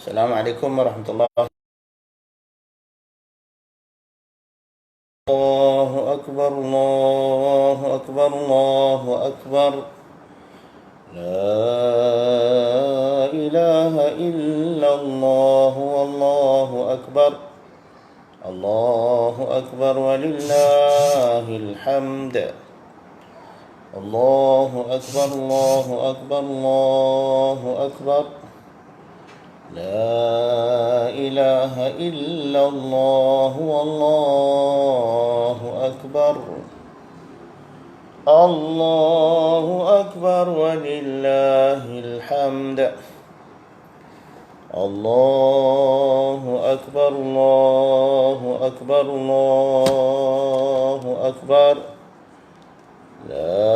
Assalamualaikum warahmatullahi wabarakatuh. Allahu akbar, Allahu akbar, Allahu akbar. La ilaha illallah, wallahu akbar. Allahu akbar walillahil hamd. Allahu akbar, Allahu akbar, Allahu akbar. لا إله إلا الله والله أكبر. الله أكبر ولله الحمد. الله أكبر، الله أكبر، الله أكبر. لا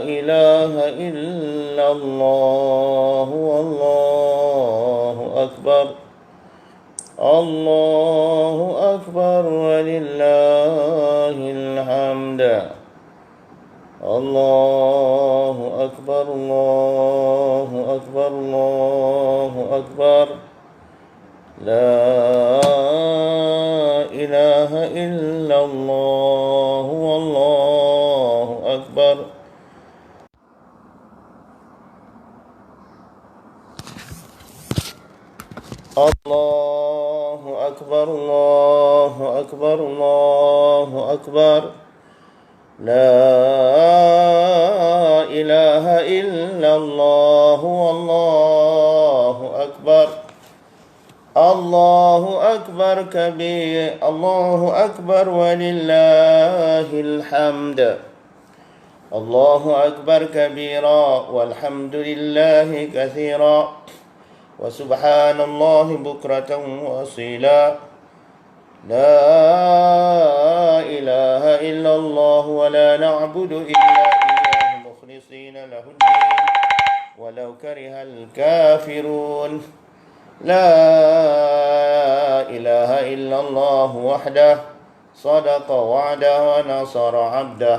إله إلا الله والله أكبر. الله أكبر ولله الحمد. الله أكبر، الله أكبر، الله أكبر. لا إله إلا الله والله أكبر. الله أكبر، الله أكبر، الله أكبر. لا إله إلا الله والله أكبر. الله أكبر كبير، الله أكبر ولله الحمد. الله أكبر كبيرا والحمد لله كثيرا وسبحان الله بكرة وأصيلا. لا إله إلا الله ولا نعبد إلا إياه مخلصين له الدين ولو كره الكافرون. لا إله إلا الله وحده صدق وعده ونصر عبده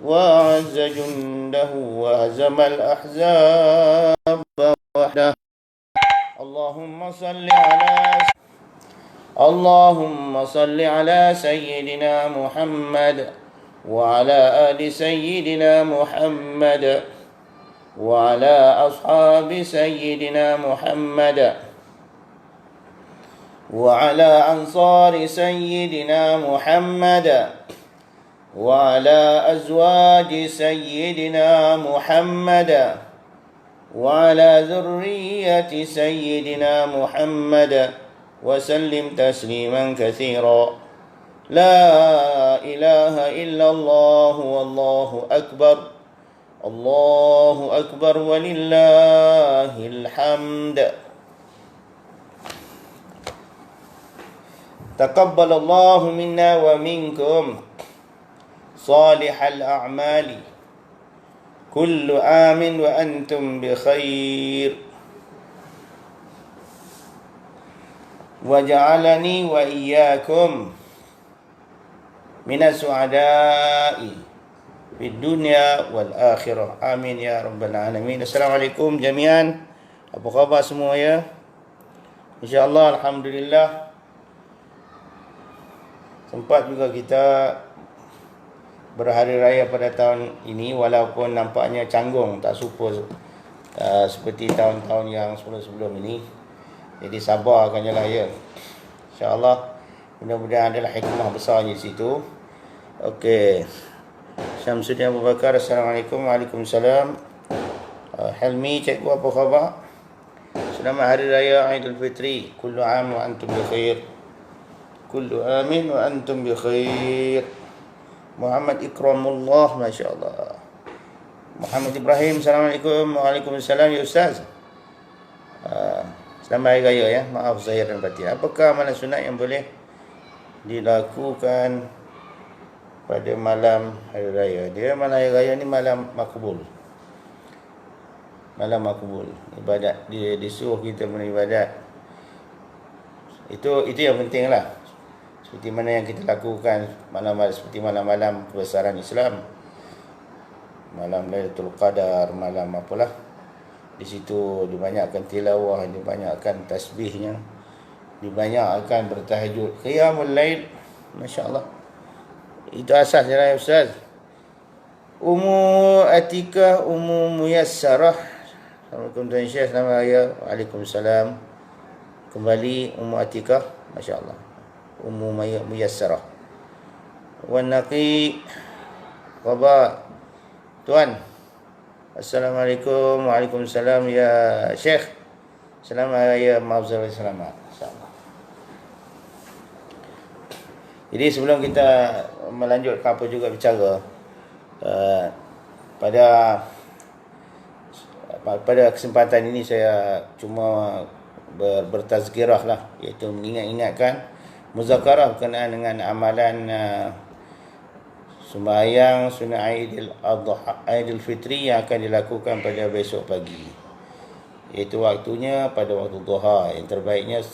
وأعز جنده وهزم الأحزاب وحده. اللهم صل على سيدنا محمد وعلى آل سيدنا محمد وعلى أصحاب سيدنا محمد وعلى أنصار سيدنا محمد وعلى أزواج سيدنا محمد وعلى ذرية سيدنا محمد وسلم تسليما كثيرا. لا إله إلا الله والله أكبر. الله أكبر ولله الحمد. تقبل الله منا ومنكم صالح الأعمال. كل عام وأنتم بخير. وجعلني وإياكم من السعداء في الدنيا والآخرة. Amin ya rabbal alamin. Assalamualaikum jami'an. Apa khabar semua ya? InsyaAllah alhamdulillah. Sempat juga kita berhari raya pada tahun ini, walaupun nampaknya canggung, tak serupa seperti tahun-tahun yang sebelum-sebelum ini. Jadi sabarkan je lah ya. InsyaAllah mudah-mudahan adalah hikmah besar di situ. Okey. Syamsuddin Abu Bakar, Assalamualaikum. Waalaikumsalam. Helmi, cikgu apa khabar? Selamat Hari Raya Aidil Fitri. Kullu am wa antum bi khair. Kullu amin wa antum bi khair. Muhammad Ikramullah, masya-Allah. Muhammad Ibrahim, Assalamualaikum. Waalaikumsalam ya Ustaz. Selamat Hari Raya ya. Maaf zahir dan batin. Apakah amalan sunat yang boleh dilakukan pada malam Hari Raya? Dia malam Hari Raya ni malam makbul. Malam makbul. Ibadat. Dia disuruh kita beribadat. Itu yang penting lah. Seperti mana yang kita lakukan malam-malam, seperti malam-malam kebesaran Islam. Malam Lailatul Qadar, malam apalah. Di situ dibanyakkan tilawah, dibanyakkan tasbihnya, dibanyakkan bertahajud, qiyamul lail. Masya-Allah. Itu asas dia ya Ustaz. Ummu Atikah, Ummu Muyassarah. Assalamualaikum Tuan Syekh, selamat raya. Waalaikumsalam. Kembali Ummu Atikah, masya-Allah. Ummu Muyassarah. Wan Naqi Waba. Tuan. Assalamualaikum. Waalaikumsalam ya Syekh. Selamat raya, maafzal selamat. Insya-Allah. Jadi sebelum kita melanjutkan apa juga bicara, pada kesempatan ini saya cuma bertazkirah lah, iaitu mengingat-ingatkan muzakarah berkenaan dengan amalan sembahyang sunnah Aidil Fitri yang akan dilakukan pada besok pagi, iaitu waktunya pada waktu duha, yang terbaiknya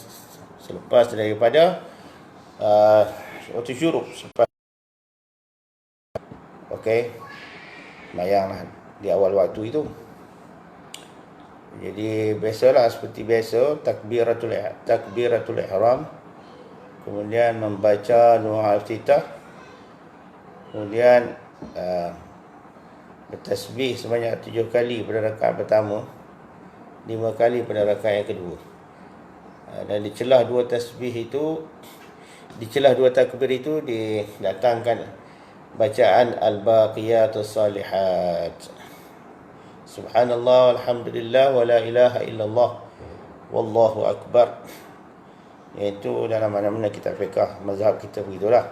selepas daripada waktu syuruk. Okey, sembahyanglah di awal waktu itu. Jadi biasalah, seperti biasa, takbiratul ihram, kemudian membaca doa iftitah, kemudian bertasbih sebanyak 7 kali pada rakaat pertama, 5 kali pada rakaat yang kedua. Dan di celah dua takbir itu didatangkan bacaan al-baqiyatus salihat. Subhanallah walhamdulillah wa la ilaha illallah wallahu akbar. Iaitu dalam mana-mana kitab fiqh mazhab kita begitulah.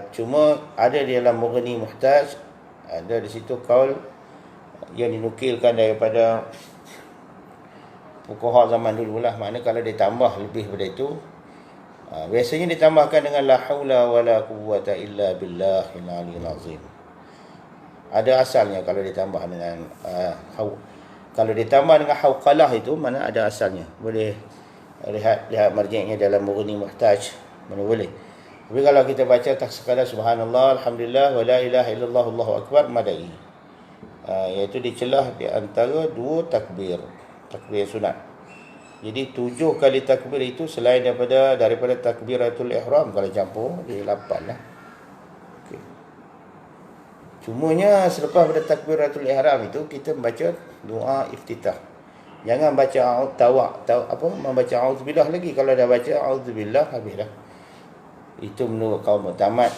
Cuma ada di dalam Mughni Muhtaj, ada di situ kaul yang dinukilkan daripada fuqaha zaman dulu lah. Maknanya kalau ditambah lebih daripada itu, biasanya ditambahkan dengan la haula wala quwwata illa billahil aliyil azim. Ada asalnya kalau ditambah dengan kalau ditambah dengan hauqalah, itu mana ada asalnya. Boleh lihat marji'nya dalam Mughni Muhtaj, mana boleh. Tapi kalau kita baca tak sekadar subhanallah alhamdulillah wa la ilaha illallah allahu akbar, madai, iaitu dicelah di antara dua takbir sunat. Jadi 7 kali takbir itu selain daripada takbiratul ihram, kalau campur dia 8 lah. Okay. Cumanya selepas pada takbiratul ihram itu kita membaca doa iftitah. Jangan baca membaca auzubillah lagi. Kalau dah baca auzubillah, habislah. Itu menurut kaum muktamad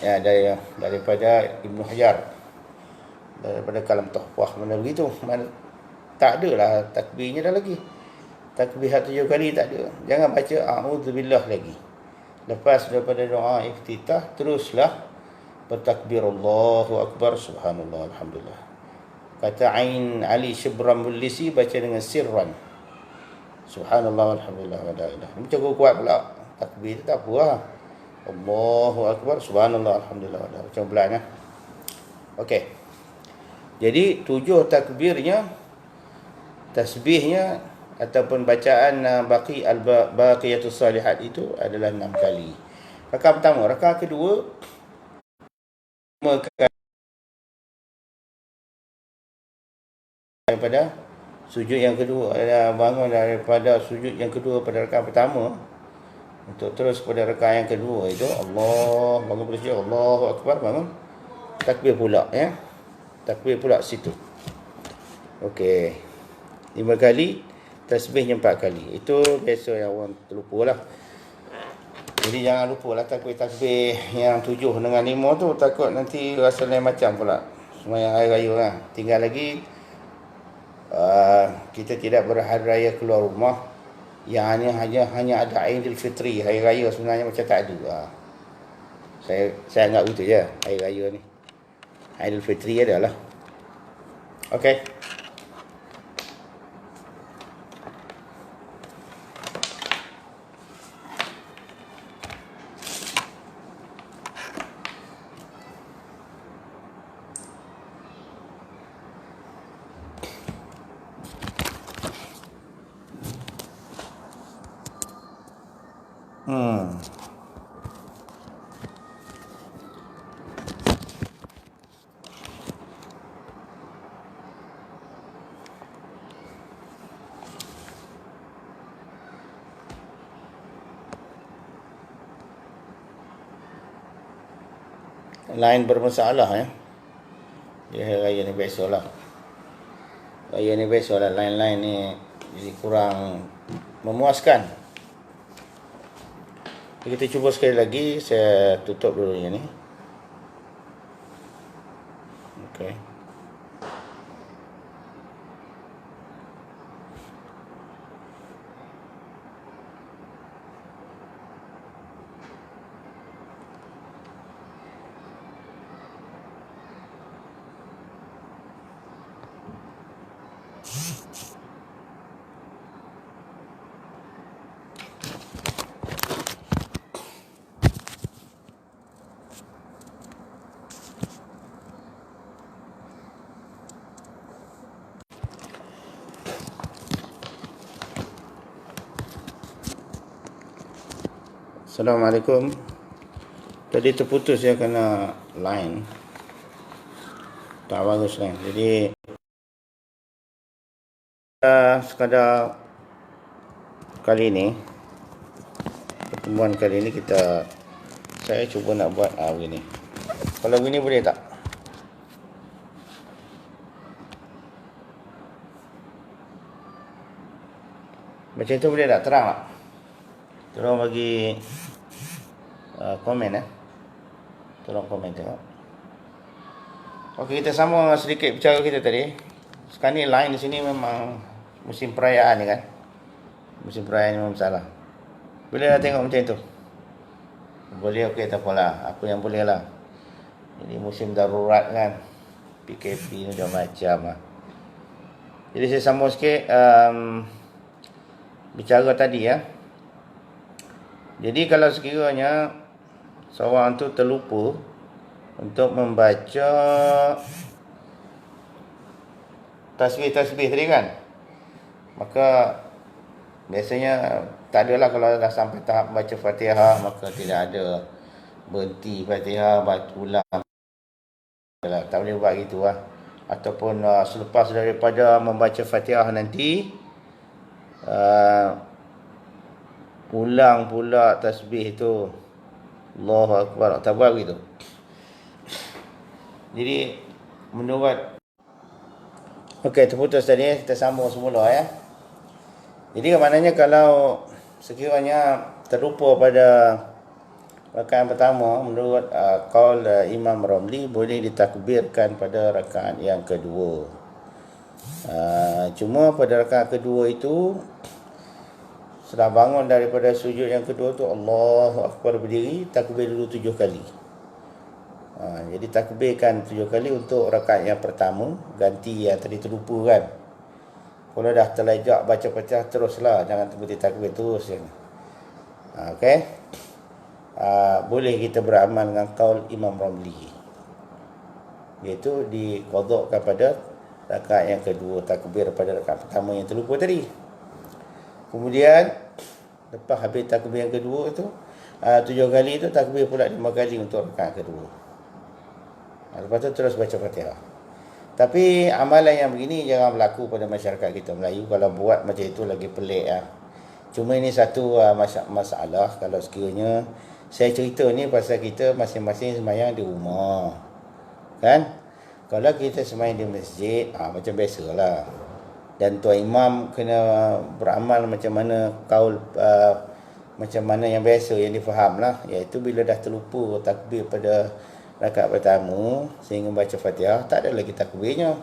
daripada Ibnu Hajar, daripada kalam Tuhfah, mana begitu. Mana tak ada lah takbirnya dah lagi. Takbir 7 kali tak ada. Jangan baca a'udzubillah lagi. Lepas daripada doa iftitah, teruslah bertakbir Allahu akbar, subhanallah, alhamdulillah. Kata Ain Ali Shibram Mulisi, baca dengan sirran, subhanallah, alhamdulillah, wa la ilaha. Macam kuat pula takbir tu, tak apa lah. Allahu akbar, subhanallah, alhamdulillah, wa la ilaha. Macam pelan lah. Okey. Jadi 7 takbirnya, tasbihnya ataupun bacaan baqiyatus salihat itu adalah 6 kali. Rakaat pertama. Rakaat kedua, daripada sujud yang kedua, adalah bangun daripada sujud yang kedua pada rakaat pertama untuk terus pada rakaat yang kedua itu Allah, bangun pada sujud, Allahu akbar, bangun takbir pula, ya. Takbir pula situ. Okey. 5 kali, tasbihnya 4 kali. Itu biasa yang orang terlupa lah. Jadi jangan lupa lah takbir yang 7 dengan 5 tu, takut nanti rasa lain macam pula sembahyang hari raya lah. Tinggal lagi kita tidak berhari raya keluar rumah, yang hanya ada Aidil Fitri. Hari raya sebenarnya macam tak ada. Saya anggap begitu je hari raya ni. Aidil Fitri adalah. Okey. Line bermasalah ya. Dia hari raya ni biasalah. Raya ni biasalah line-line ni jadi kurang memuaskan. Kita cuba sekali lagi, saya tutup dulu yang ni. Okey. Assalamualaikum. Tadi terputus ya kena line. Tak bagus line. Jadi sekadar kali ini, pertemuan kali ini saya cuba nak buat begini. Kalau begini boleh tak? Macam tu boleh tak? Terang tak? Tolong bagi komen ya. Tolong komen tengok. Okey, kita sambung sedikit bicara kita tadi. Sekarang ni line di sini memang musim perayaan ni kan. Musim perayaan ni memang salah. Boleh lah tengok macam tu. Boleh, okey, tak apalah. Aku yang boleh lah. Ini musim darurat kan. PKP ni macam-macam lah. Jadi saya sambung sikit bicara tadi ya. Jadi kalau sekiranya seorang tu terlupa untuk membaca tasbih-tasbih tadi kan, maka biasanya tak adalah kalau dah sampai tahap baca Fatihah, maka tidak ada berhenti Fatihah, baca ulang. Tak boleh buat gitu lah. Ataupun selepas daripada membaca Fatihah nanti ulang pula tasbih tu. Allahu Akbar. Tak buat begitu. Jadi menurut okey, terputus tadi, kita sambung semula ya. Jadi maknanya kalau sekiranya terlupa pada rakaat pertama, menurut qaul Imam Ramli, boleh ditakbirkan pada rakaat yang kedua. Cuma pada rakaat kedua itu, setelah bangun daripada sujud yang kedua tu, Allahu Akbar, berdiri, takbir dulu 7 kali. Jadi takbirkan 7 kali untuk rakaat yang pertama, ganti yang tadi terlupa kan. Kalau dah terlajak baca Fatihah, teruslah, jangan berhenti takbir terus. Okey. Boleh kita beramal dengan qaul Imam Ramli, iaitu diqadhakan pada rakaat yang kedua, takbir pada rakaat pertama yang terlupa tadi. Kemudian lepas habis takbir yang kedua tu, 7 kali tu, takbir pula 5 kali untuk rakaat kedua. Lepas tu terus baca Fatihah. Tapi amalan yang begini jangan berlaku pada masyarakat kita Melayu. Kalau buat macam itu lagi pelik lah. Cuma ini satu masalah. Kalau sekiranya saya cerita ni pasal kita masing-masing sembahyang di rumah, kan? Kalau kita sembahyang di masjid, macam biasalah. Dan tuan imam kena beramal macam mana kaul macam mana yang biasa yang difaham lah, iaitu bila dah terlupa takbir pada rakaat pertama sehingga baca Fatihah, tak ada lagi takbirnya,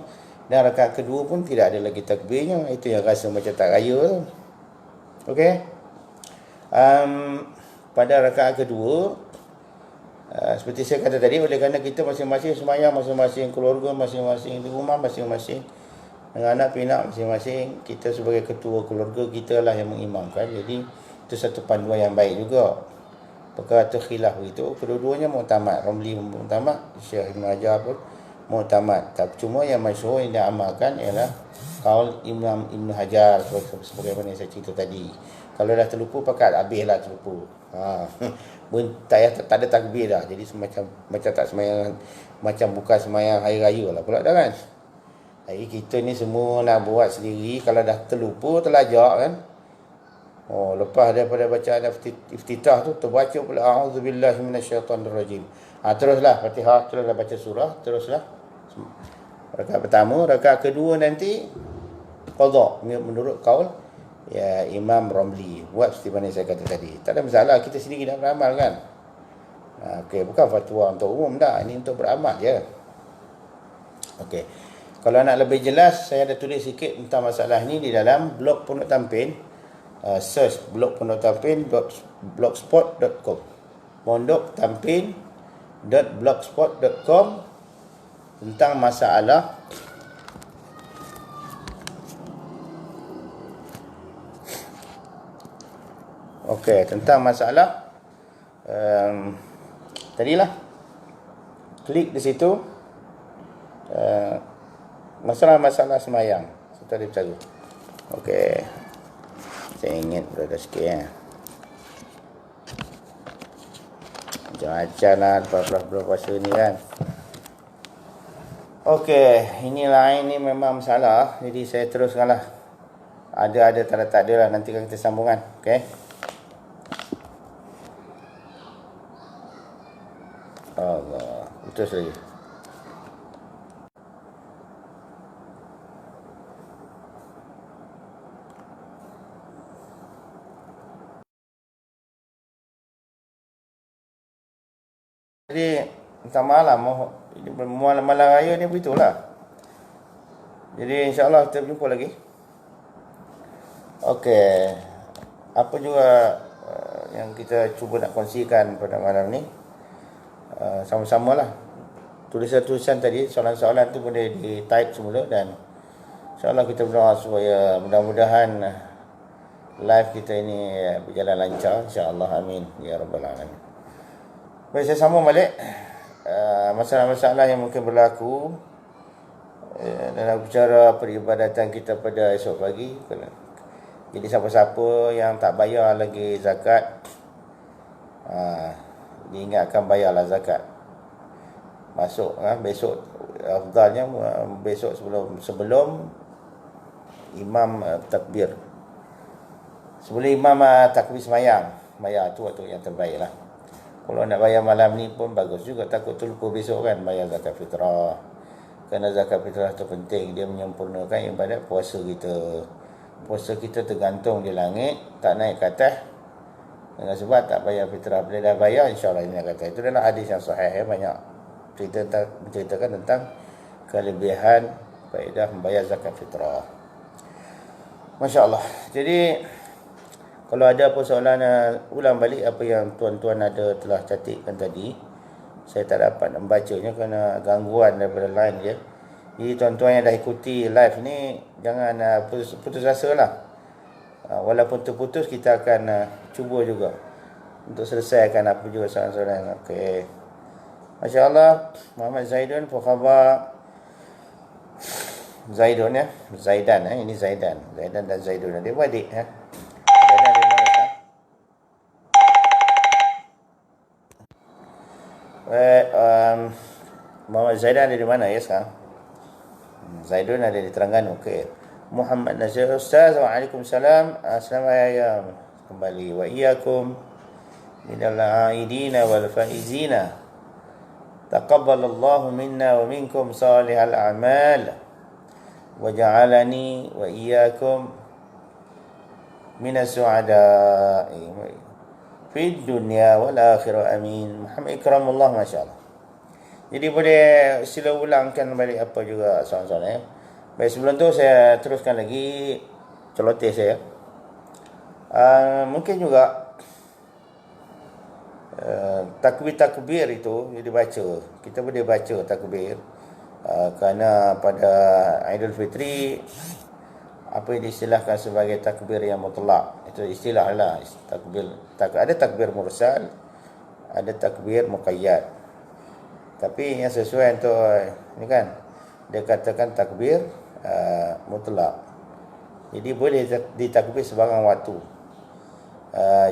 dan rakaat kedua pun tidak ada lagi takbirnya. Itu yang rasa macam tak raya tu. Okey. Pada rakaat kedua, seperti saya kata tadi, oleh kerana kita masing-masing sembahyang, masing-masing keluarga, masing-masing di rumah, masing-masing dengan anak pinak masing-masing, kita sebagai ketua keluarga, kita lah yang mengimamkan. Jadi itu satu panduan yang baik juga. Perkara tu khilaf begitu, kedua-duanya muktamad. Ramli muktamad, Syekh Ibn Hajar pun muktamad. Tapi cuma yang masyhur yang diamalkan ialah qaul Imam Ibn Hajar, sebagaimana saya cerita tadi. Kalau dah terlupa, pakat habislah terlupa. Tak ada takbir dah. Jadi macam tak sembahyang, macam bukan sembahyang hari raya lah pula dah kan. Jadi kita ni semua nak buat sendiri. Kalau dah terlupa, terlajak kan, Oh, lepas daripada bacaan iftitah tu terbaca pula a'udzubillahi minasyaitonirrajim. Teruslah Fatihah, teruslah baca surah, teruslah rakaat pertama, rakaat kedua nanti qada menurut kaul ya Imam Ramli. Buat seperti mana saya kata tadi. Tak ada masalah, kita sendiri nak beramal kan. Okey, bukan fatwa untuk umum dah, ini untuk beramal je. Okey. Kalau nak lebih jelas, saya ada tulis sikit tentang masalah ini di dalam blog Pondok Tampin. Search blog Pondok Tampin .blogspot.com. Pondok Tampin .blogspot.com tentang masalah tentang masalah tadilah klik di situ masalah-masalah semayang serta dicaru. Okey, saya ingat berada sikit ya. Macam-macam lah bulan puasa ni kan. Okey, inilah ini memang masalah. Jadi saya teruskanlah. Ada tak ada lah, nanti kita sambungan. Okey. Allah, putus lagi. Jadi malam raya ni begitulah. Jadi insya-Allah kita berjumpa lagi. Okey. Apa juga yang kita cuba nak kongsikan pada malam ni, sama-samalah. Tulisan-tulisan tadi, soalan-soalan tu boleh di-type semula dan insya-Allah kita berdoa supaya mudah-mudahan live kita ini berjalan lancar, insya-Allah, amin ya rabbal alamin. Baik, saya sambung balik masalah-masalah yang mungkin berlaku dalam bicara peribadatan kita pada esok pagi. Jadi siapa-siapa yang tak bayar lagi zakat, diingatkan bayarlah zakat. Masuk besok, afdalnya besok sebelum imam takbir. Sebelum imam takbir semayang, bayar tu waktu yang terbaik lah. Kalau nak bayar malam ni pun bagus juga, takut terlupa besok kan bayar zakat fitrah. Kerana zakat fitrah tu penting, dia menyempurnakan ibadat puasa kita. Puasa kita tergantung di langit, tak naik ke atas. Dengan sebab tak bayar fitrah. Bila dah bayar, insyaAllah ini kata. Itu adalah hadis yang sahih, banyak menceritakan tentang kelebihan faedah membayar zakat fitrah. Masya Allah. Jadi kalau ada apa soalan, ulang balik apa yang tuan-tuan telah catatkan tadi. Saya tak dapat membacanya kerana gangguan daripada line je. Jadi tuan-tuan yang dah ikuti live ni, jangan putus asa lah. Walaupun terputus, kita akan cuba juga untuk selesaikan apa juga soalan-soalan. Okey. Masya Allah. Muhammad Zaidun, apa khabar? Zaidun ya. Zaidan ini Zaidan. Zaidan dan Zaidun. Dia adik ya. Muhammad Zaidan ada di mana ya sekarang? Zaidun ada di Terengganu. Okey. Muhammad Nazir Ustaz, waalaikumsalam. Assalamualaikum kembali wa iyyakum minal aidina wal faizina. Taqabbalallahu minna wa minkum salihal a'mal wa ja'alani wa iyyakum minas su'ada'i fid dunya wal akhirah, amin. Muhammad ikramullah, masyaallah. Jadi boleh sila ulangkan balik apa juga soalan-soalan ya. Baik, sebelum tu saya teruskan lagi celoteh saya. Mungkin juga takbir itu dibaca. Kita boleh baca takbir kerana pada Aidil Fitri apa yang diistilahkan sebagai takbir yang mutlak. Itu istilah lah. Ada takbir mursal, ada takbir muqayyad. Tapi yang sesuai untuk ini kan, dia katakan takbir mutlak. Jadi boleh ditakbir sebarang waktu.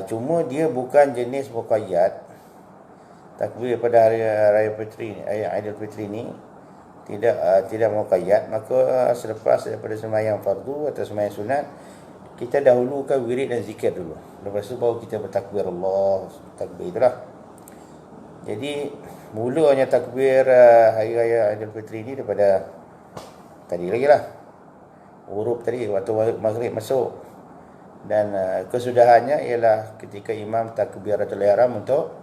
Cuma dia bukan jenis muqayyad. Takbir pada hari raya Fitri, Aidil Fitri ni tidak muqayyad. Maka selepas daripada sembahyang fardu atau sembahyang sunat, kita dahulukan wirid dan zikir dulu. Lepas tu baru kita bertakbir Allah, takbir itulah. Jadi mulanya takbir hari raya Aidilfitri ni daripada tadi lagi lah. Huruf tadi waktu maghrib masuk. Dan kesudahannya ialah ketika imam takbiratul ihram untuk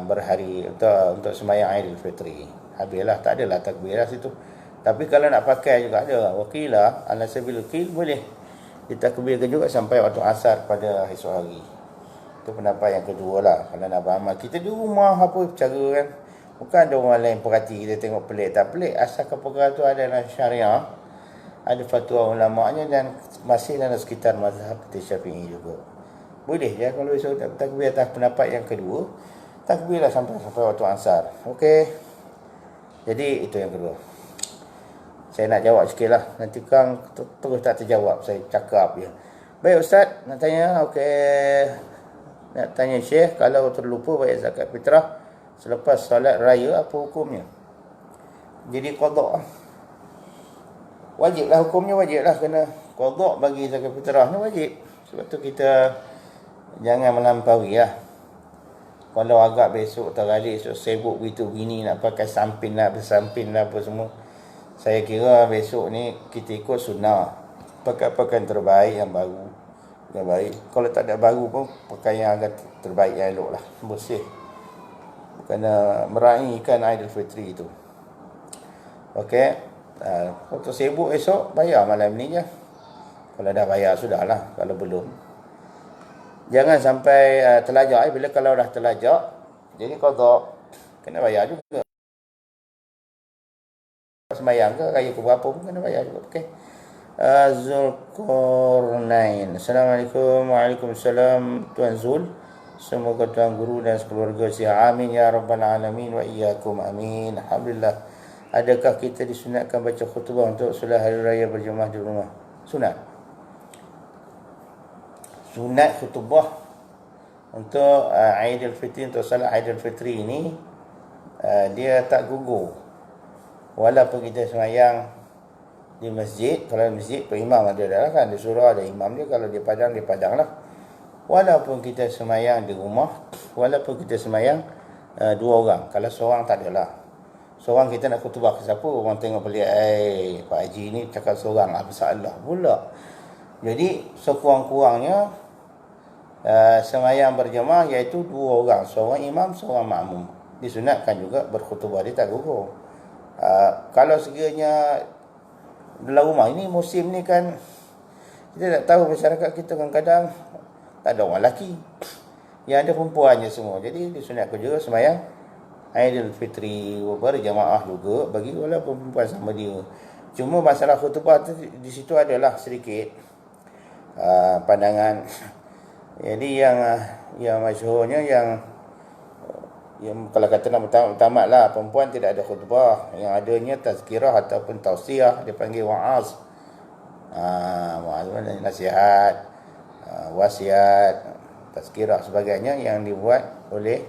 berhari untuk sembahyang Aidilfitri. Habislah, tak adalah takbir lah situ. Tapi kalau nak pakai juga ada. Waqilah ala sabil qil boleh ditakbirkan juga sampai waktu asar pada esok hari. Itu pendapat yang kedua lah. Kalau nak beramal kita di rumah apa cara kan. Bukan ada orang lain perhati kita tengok pelik tak pelik. Asalkan perkara tu adalah syariah, ada fatwa ulama'nya dan masih dalam sekitar mazhab Syafi'i juga. Boleh je kalau esok takbir atas pendapat yang kedua. Takbirlah sampai waktu asar. Okey. Jadi itu yang kedua. Saya nak jawab sikit lah. Nanti kan terus tak terjawab. Saya cakap je. Baik Ustaz, nak tanya. Okey. Nak tanya Syekh, kalau terlupa bayar zakat fitrah selepas solat raya, apa hukumnya? Jadi qada. Wajiblah hukumnya, wajiblah kena qada bagi zakat fitrah ni wajib. Sebab tu kita jangan melampaui lah. Kalau agak besok teralik, esok sibuk begitu begini, nak pakai sampin lah, bersampin lah apa semua. Saya kira besok ni kita ikut sunnah. Pakai pakaian terbaik yang baru. Yang baik. Kalau tak ada baru pun pakai yang agak terbaik yang elok lah. Bersih. Kena meraihkan Aidilfitri itu. Okey. Kalau sibuk esok, bayar malam ni je. Kalau dah bayar, sudahlah. Kalau belum, jangan sampai terlajak. Bila kalau dah terlajak, jadi qada, kena bayar juga. Sembayang ke, raya ke berapa pun kena bayar juga. Okey. Zulkarnain. Assalamualaikum. Waalaikumsalam Tuan Zul. Semoga Tuan Guru dan sekeluarga sihat. Amin ya rabbal alamin wa iyyakum amin. Alhamdulillah. Adakah kita disunatkan baca khutbah untuk solat hari raya berjemaah di rumah? Sunat. Sunat khutbah untuk Aidilfitri, untuk solat Aidilfitri ini dia tak gugur. Walaupun kita sembahyang di masjid, kalau di masjid imam ada dah kan, di surau ada imam dia, kalau di padang lah. Walaupun kita sembahyang di rumah, walaupun kita sembahyang dua orang, kalau seorang tak adalah. Seorang kita nak khutbah ke siapa, orang tengok pelik, Pak Haji ni cakap seorang, apa salah pula. Jadi sekurang-kurangnya sembahyang berjemaah iaitu dua orang, seorang imam, seorang makmum. Disunatkan juga berkhutbah, dia tak gugur. Kalau sekiranya dalam rumah ini, musim ni kan kita tak tahu, masyarakat kita kadang-kadang tak ada orang lelaki, yang ada perempuannya semua. Jadi disunatkan juga sembahyang Aidilfitri berjemaah juga bagi walaupun perempuan sama dia. Cuma masalah khutbah tu di situ adalah sedikit pandangan. Jadi yang masyhurnya yang kalau kata nak tamat lah, perempuan tidak ada khutbah, yang adanya tazkirah ataupun tausiah, dia panggil wa'az. Wa'az mana, nasihat, wasiat, tazkirah sebagainya yang dibuat oleh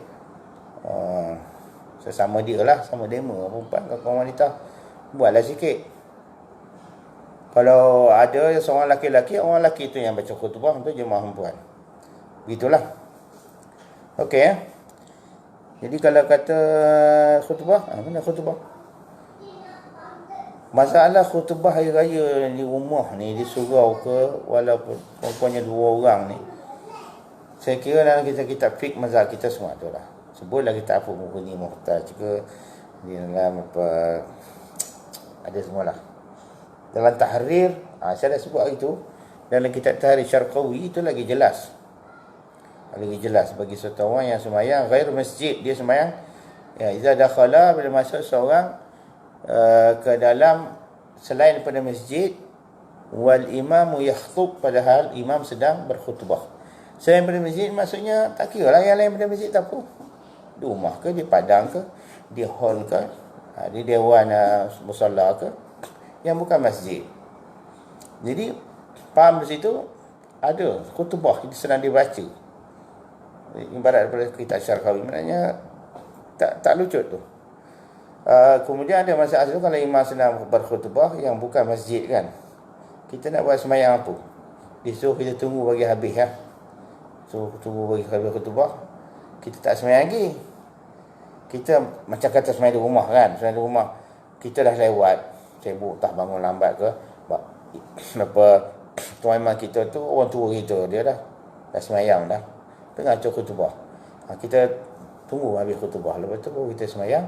sesama dia lah, sama demo perempuan ke kaum wanita. Buatlah sikit. Kalau ada seorang laki-laki, orang lelaki itu yang baca khutbah untuk jemaah perempuan. Begitulah. Okey. Jadi kalau kata khutbah, mana khutbah? Masalah khutbah hari raya di rumah ni, di surau ke, walaupun perempuannya dua orang ni, saya kira dalam kitab fiqh mazhab kita semua tu lah. Sebutlah kita apa muka ni muhtaj ke, di dalam apa, ada semualah. Dalam tahrir, saya dah sebut hari tu, dalam kitab tahrir Syarqawi itu lagi jelas. Lagi jelas bagi satu orang yang sembahyang ghair masjid, dia sembahyang ya iza dakhala, bila masuk seorang ke dalam selain daripada masjid, wal imamu yakhutub, padahal imam sedang berkhutbah. Selain daripada masjid maksudnya tak kira lah yang lain daripada masjid tak apa. Di rumah ke, di padang ke, di hall ke, di dewan musalla ke, yang bukan masjid. Jadi faham di situ ada khutbah itu sedang dibaca. Ibarat daripada kitab Syarqawi, maknanya tak lucut tu. Kemudian ada masalah tu, kalau imam sedang berkhutbah yang bukan masjid kan, kita nak buat sembahyang apa? Disuruh kita tunggu bagi habis ya. So tunggu bagi habis khutbah. Kita tak sembahyang lagi. Kita macam kata sembahyang di rumah kan. Sembahyang di rumah. Kita dah lewat. Sibuk tak bangun lambat ke. Apa tuan imam kita tu orang tua kita. Dia dah sembahyang dah. Tengah tu khutbah. Kita tunggu habis khutbah. Lepas tu baru kita sembahyang.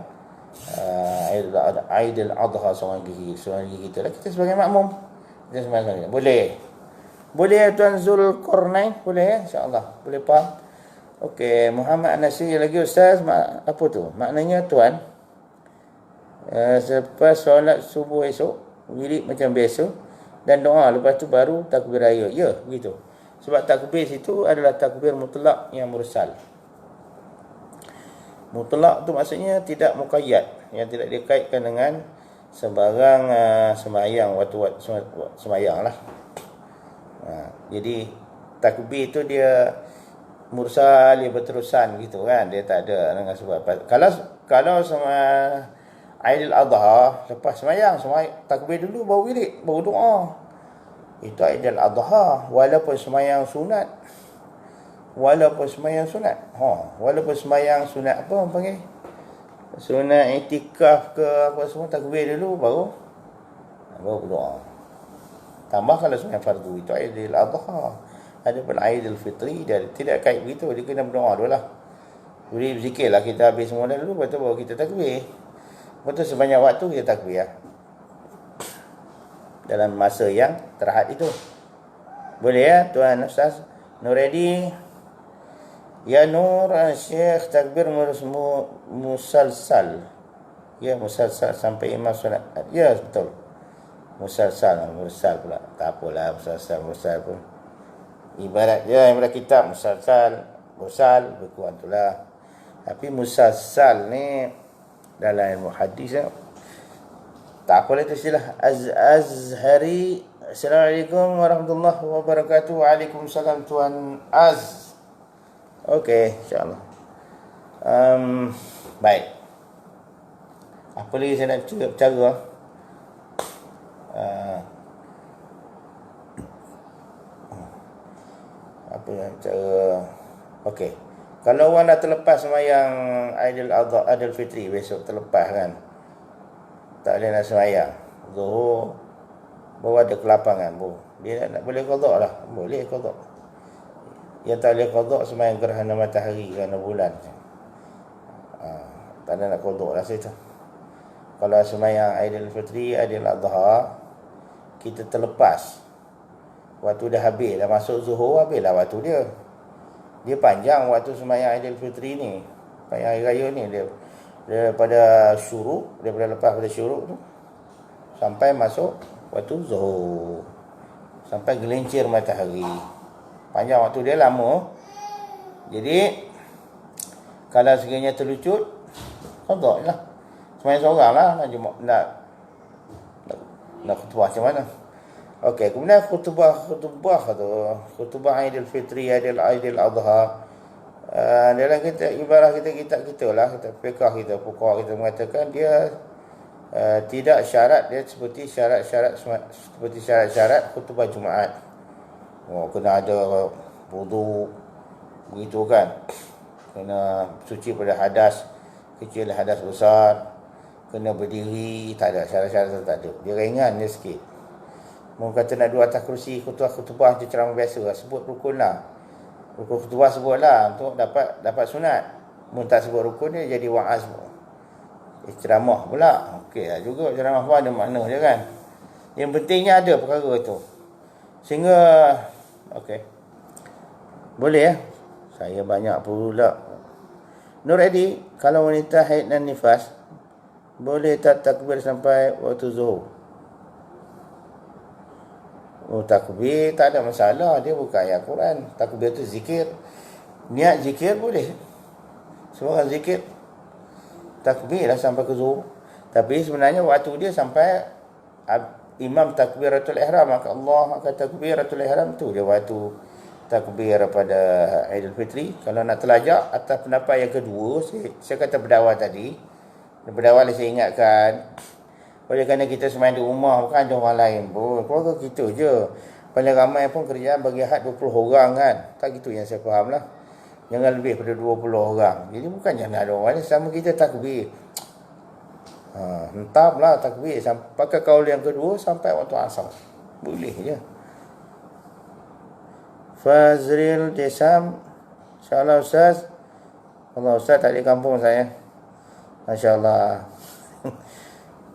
Aidil Adha seorang gigi kita lah. Kita sebagai makmum. Kita sembahyang. Boleh ya Tuan Zulkarnain? Boleh ya? InsyaAllah. Boleh faham? Okey, Muhammad Nasir lagi Ustaz. Apa tu? Maknanya Tuan, selepas solat subuh esok, wirid macam biasa, dan doa. Lepas tu baru takbir raya. Ya, begitu. Sebab takbir situ adalah takbir mutlak yang mursal. Mutlak tu maksudnya tidak muqayyad, yang tidak dikaitkan dengan sebarang sembahyang, waktu sembahyang lah. Jadi takbir tu dia mursal, dia berterusan gitu kan. Dia tak ada dengan sebab. Kalau sama Aidil Adha, lepas sembahyang takbir dulu baru wirid, baru doa. Itu Aidil Adha walaupun sembahyang sunat. Walaupun sembahyang sunat apa orang panggil? Sunat iktikaf ke apa semua, takbir dulu baru berdoa. Tambah kalau sembahyang fardu, itu Aidil Adha. Adapun Aidil Fitri dia tidak kait begitu, dia kena berdoa dulu lah. Jadi berzikirlah kita habis semua dulu, lepas tu baru kita takbir. Lepas tu sebanyak waktu kita takbir ya. Dalam masa yang terhad itu. Boleh ya Tuan Ustaz Nuredi? Ya Nur Syekh takbir musalsal. Ya, musalsal sampai imam solat. Ya, betul. Mursal pula. Tak apalah mursal pun. Ibarat kitab mursal, berkurang itulah. Tapi musalsal ni dalam ilmu hadis tak apalah itu istilah. Azhari. Assalamualaikum warahmatullahi wabarakatuh. Waalaikumsalam Tuan Az. Okey, insya-Allah. Baik. Apa lagi saya nak bercara? Apa yang cara? Okey. Kalau orang dah terlepas sembahyang Aidil Adha, Aidil Fitri besok terlepas kan. Tak boleh nak sembahyang Zuhur, baru ada kelapangan, dia nak boleh qada lah. Boleh qada. Yang tak boleh qada sembahyang gerhana matahari, gerhana bulan. Tak ada nak qada lah situ. Kalau sembahyang Aidil Fitri, Aidil Adha, kita terlepas, waktu dah habis, dah masuk Zuhur, habislah waktu dia. Dia panjang waktu sembahyang Aidil Fitri ni, sembahyang hari raya ni, dia daripada syuruk, daripada lepas pada syuruk tu sampai masuk waktu Zuhur, sampai gelincir matahari. Panjang waktu dia, lama. Jadi kalau sekiranya terlucut, qada lah. Sembahyang seorang lah, nak khutbah macam mana. Okey, kemudian khutbah Aidil Fitri, Aidil Adha, dalam ibarat kita lah, fiqh kita, fuqaha kita mengatakan dia tidak syarat, dia seperti syarat khutbah Jumaat. Kena ada wudu, begitu kan, kena suci pada hadas kecil, hadas besar, kena berdiri, tak ada syarat-syarat, tak ada. Dia ringan dia sikit. Mereka kata nak duduk atas kerusi khutbah je, ceramah biasa lah, sebut rukun lah. Rukun khutbah sebut lah untuk dapat sunat. Mereka tak sebut rukun dia jadi wa'az. Ceramah pula. Okey lah juga, ceramah pun ada makna je kan. Yang pentingnya ada perkara tu. Sehingga okey. Boleh ya? Saya banyak pula. Nur Edi, kalau wanita haid dan nifas, boleh tak takbir sampai waktu Zuhur? Takbir tak ada masalah, dia bukan ayat Quran. Takbir tu zikir. Niat zikir boleh. Semua zikir. Takbir lah sampai ke Zuhur. Tapi sebenarnya waktu dia sampai imam takbiratul ihram, maka Allah akan takbiratul ihram tu dia waktu takbir pada Aidil Fitri. Kalau nak telajak atas pendapat yang kedua, saya kata berdawal tadi. Berdawal saya ingatkan, oleh kerana kita sembahyang di rumah, bukan ada orang lain pun, keluarga kita je. Paling ramai pun kerjaan bagi had 20 orang kan. Tak gitu yang saya faham lah. Jangan lebih daripada 20 orang. Jadi bukan jangan ada orang lain, sama kita takbir. Hentamlah takbir pakai kaul yang kedua sampai waktu asar. Boleh je. Fazril Desam. InsyaAllah Ustaz. Allah Ustaz tak ada kampung saya. Masya Allah.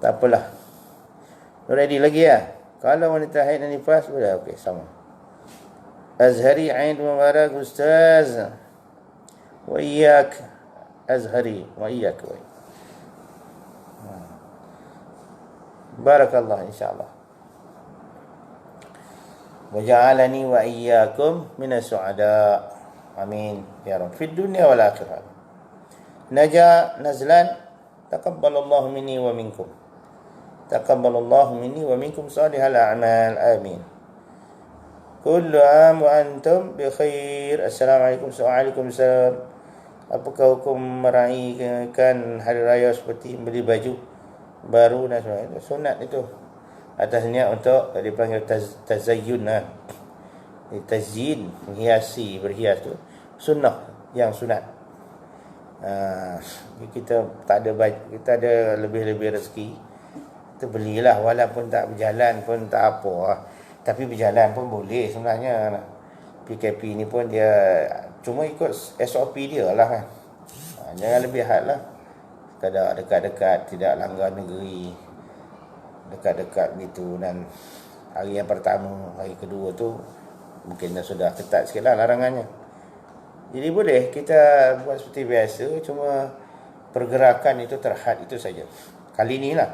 Tak apalah. Ready lagi ya? Kalau wanita haid dan nifas boleh. Okey, sama. Azhari Aid Mubarak Ustaz. Wa iyyak. Azhari wa iyyak. Barakallah insyaAllah. Wa ja'alani wa iyyakum minas su'ada. Amin ya Rabb. Fid dunya wal akhirah. Naja nazlan. Taqabbalallahu minni wa minkum. Taqabbalallahu minni wa minkum salihal a'mal. Amin. Kullu am wa antum bi khair. Assalamualaikum warahmatullahi. Apakah hukum meraihkan hari raya seperti beli baju baru dan sebagainya? Sunat itu. Atas niat untuk dipanggil tazayyun lah. Tazyin, menghiasi, berhias tu sunnah yang sunat. Kita tak ada kita ada lebih-lebih rezeki, kita belilah, walaupun tak berjalan pun tak apa lah. Tapi berjalan pun boleh sebenarnya. PKP ni pun dia cuma ikut SOP dia lah kan. Jangan lebih had lah. Kadang dekat-dekat, tidak langgar negeri, dekat-dekat gitu. Dan hari yang pertama, hari kedua tu mungkin dah sudah ketat sikit lah larangannya. Jadi boleh kita buat seperti biasa, cuma pergerakan itu terhad itu saja. Kali ni lah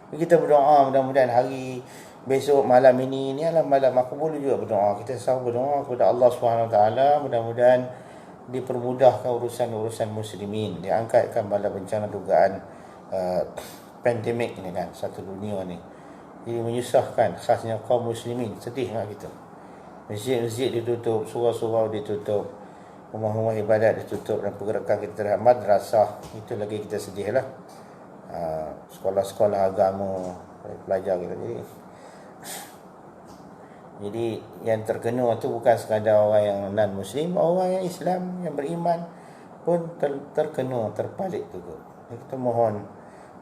kita berdoa, mudah-mudahan hari besok malam ini adalah malam makbul juga berdoa. Kita selalu berdoa kepada Allah SWT, mudah-mudahan dipermudahkan urusan-urusan muslimin, diangkatkan bala bencana dugaan pandemik ni kan, satu dunia ni. Jadi menyusahkan khasnya kaum muslimin, sedih lah kita. Masjid-masjid ditutup, surau-surau ditutup, rumah-rumah ibadat ditutup, dan pergerakan kita terhadap madrasah itu lagi kita sedih lah. Sekolah-sekolah agama, pelajar kita. Jadi yang terkena tu bukan sekadar orang yang non-Muslim, orang yang Islam, yang beriman pun terkena, terpalit juga. Kita mohon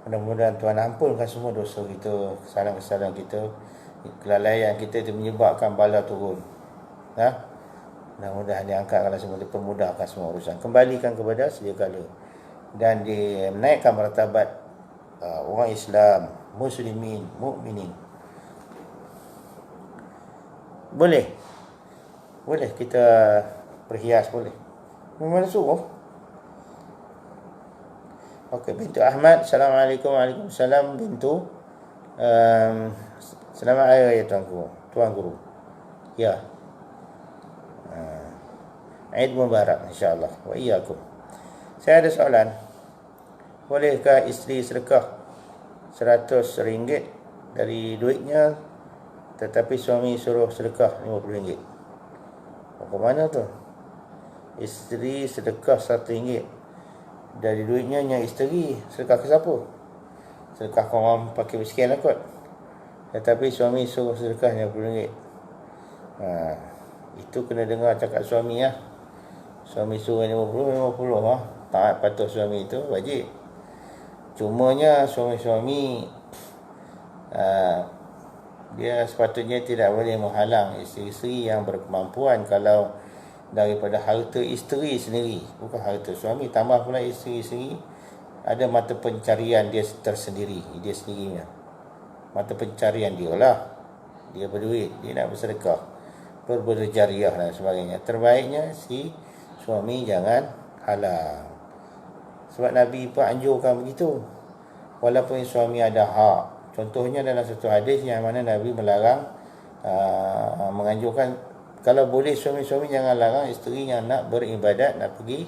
mudah-mudahan Tuhan ampunkan semua dosa kita, kesalahan-kesalahan kita, kelalaian kita itu menyebabkan bala turun. Mudah-mudahan diangkatkan semua, dipermudahkan semua urusan, kembalikan kepada sedia kala, dan dinaikkan martabat orang Islam, muslimin, mukminin. Boleh kita berhias, boleh. Mana suruh? Okey, bintu Ahmad. Assalamualaikum. Waalaikumsalam bintu. Selamat hari raya tuan guru. Ya. Eid Mubarak insya-Allah. Wa iyyakum. Saya ada soalan. Bolehkah isteri sedekah RM100 dari duitnya, tetapi suami suruh sedekah RM50? Bagaimana tu? Isteri sedekah RM100 dari duitnya, yang isteri sedekah ke siapa? Sedekah ke orang pakai miskin lah kot. Tetapi suami suruh sedekah RM50. Itu kena dengar cakap suami lah. Suami suruh 50 lah. Taat patuh suami itu wajib. Cumanya suami-suami dia sepatutnya tidak boleh menghalang isteri-isteri yang berkemampuan kalau daripada harta isteri sendiri, bukan harta suami. Tambah pula isteri-isteri ada mata pencarian dia tersendiri, dia sendirinya. Mata pencarian dia lah. Dia berduit, dia nak bersedekah, berjariah dan sebagainya. Terbaiknya si suami jangan halang. Sebab Nabi pun anjurkan begitu. Walaupun suami ada hak. Contohnya dalam satu hadis yang mana Nabi melarang, menganjurkan, kalau boleh suami-suami jangan larang isteri yang nak beribadat, nak pergi